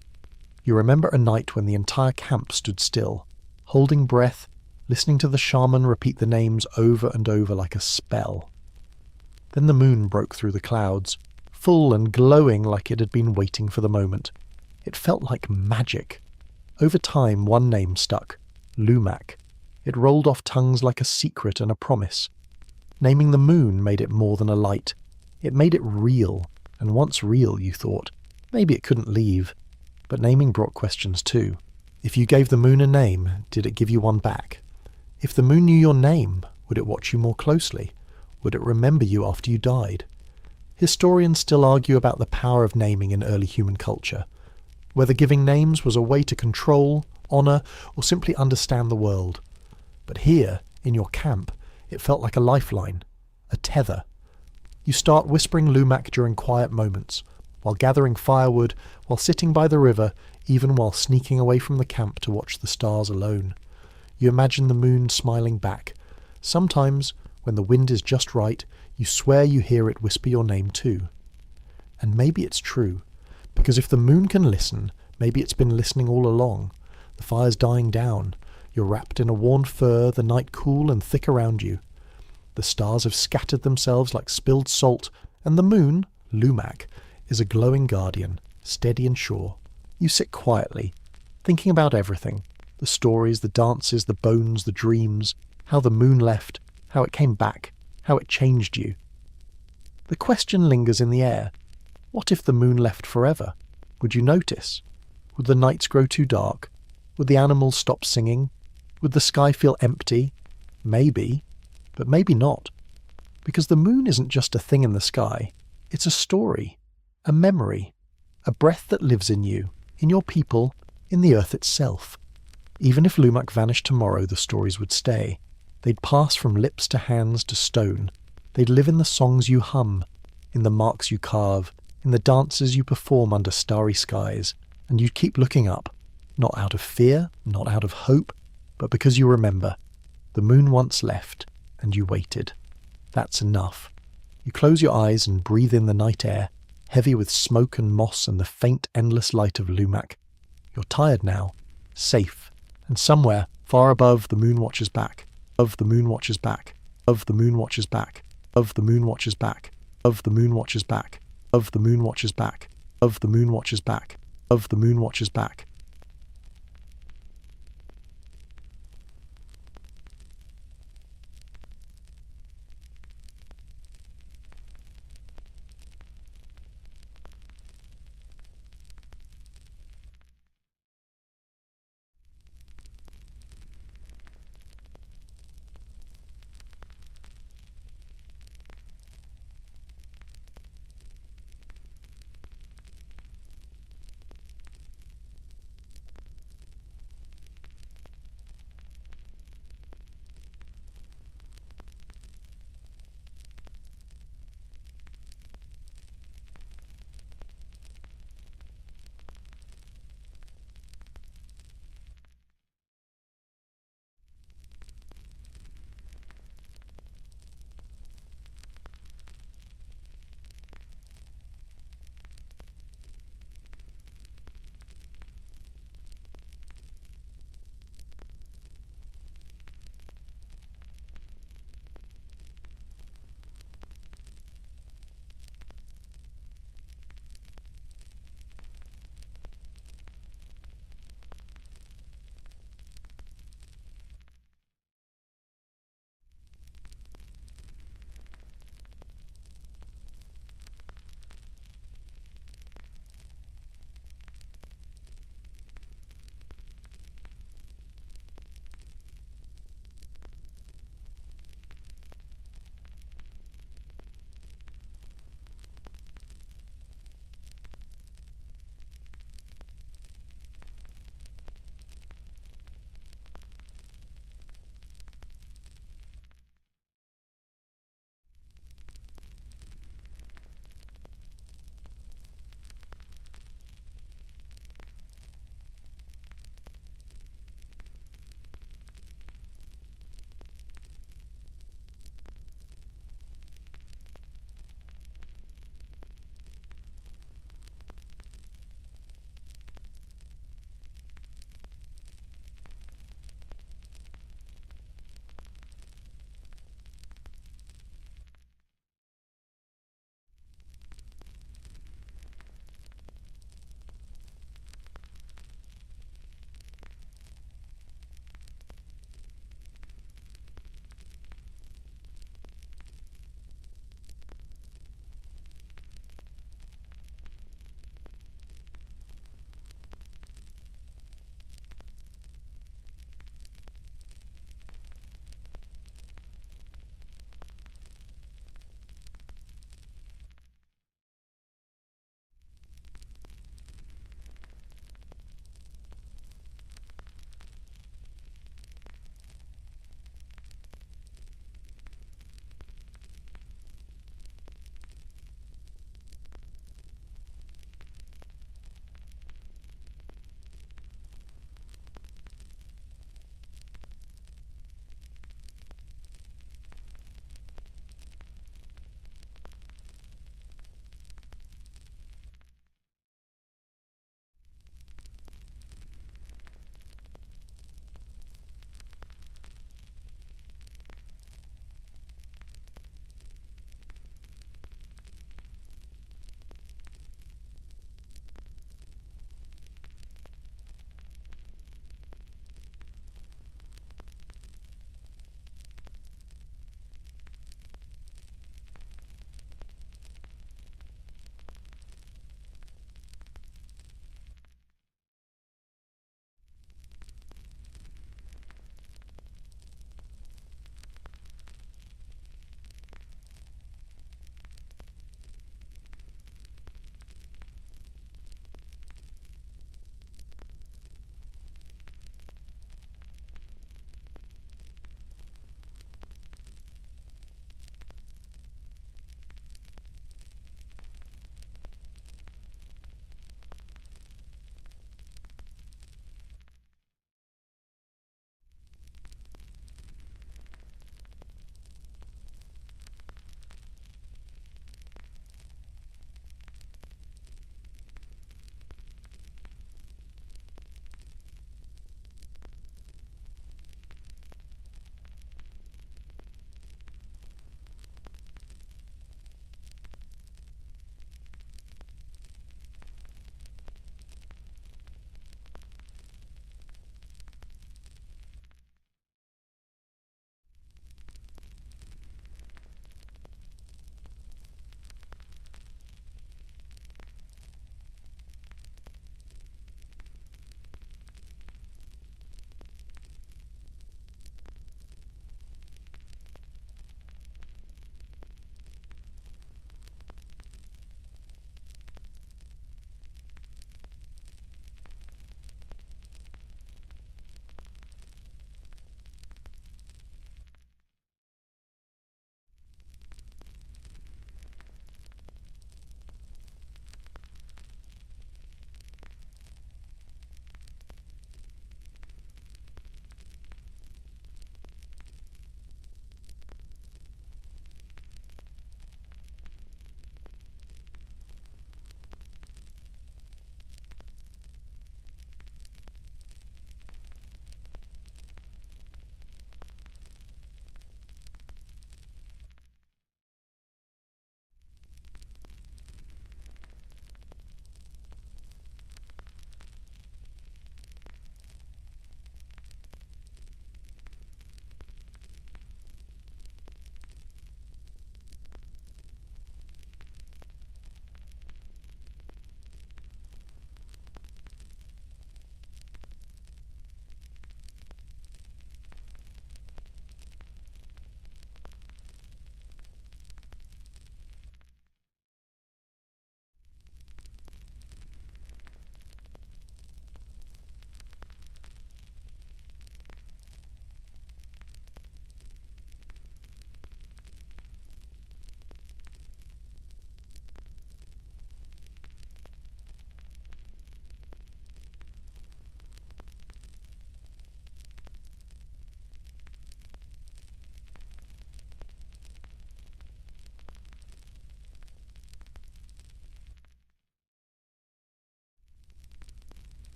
You remember a night when the entire camp stood still, holding breath, listening to the shaman repeat the names over and over like a spell. Then the moon broke through the clouds, full and glowing like it had been waiting for the moment. It felt like magic. Over time, one name stuck, Lumak. It rolled off tongues like a secret and a promise. Naming the moon made it more than a light. It made it real, and once real, you thought, maybe it couldn't leave. But naming brought questions too. If you gave the moon a name, did it give you one back? If the moon knew your name, would it watch you more closely? Would it remember you after you died? Historians still argue about the power of naming in early human culture, whether giving names was a way to control, honour, or simply understand the world. But here, in your camp, it felt like a lifeline, a tether. You start whispering Lumak during quiet moments, while gathering firewood, while sitting by the river, even while sneaking away from the camp to watch the stars alone. You imagine the moon smiling back. Sometimes, when the wind is just right, you swear you hear it whisper your name too. And maybe it's true, because if the moon can listen, maybe it's been listening all along. The fire's dying down. You're wrapped in a worn fur, the night cool and thick around you. The stars have scattered themselves like spilled salt, and the moon, Lumak, is a glowing guardian, steady and sure. You sit quietly, thinking about everything, the stories, the dances, the bones, the dreams, how the moon left, how it came back, how it changed you. The question lingers in the air. What if the moon left forever? Would you notice? Would the nights grow too dark? Would the animals stop singing? Would the sky feel empty? Maybe, but maybe not. Because the moon isn't just a thing in the sky. It's a story, a memory, a breath that lives in you, in your people, in the earth itself. Even if Lumak vanished tomorrow, the stories would stay. They'd pass from lips to hands to stone. They'd live in the songs you hum, in the marks you carve, in the dances you perform under starry skies, and you'd keep looking up, not out of fear, not out of hope, but because you remember. The moon once left, and you waited. That's enough. You close your eyes and breathe in the night air, heavy with smoke and moss and the faint, endless light of Lumac. You're tired now, safe, and somewhere, far above, the moon watches back. Of the moon watches back. Of the moon watches back. Of the moon watches back. Of the moon watches back. Of the moon watches back. Of the moon watches back. Of the moon watches back.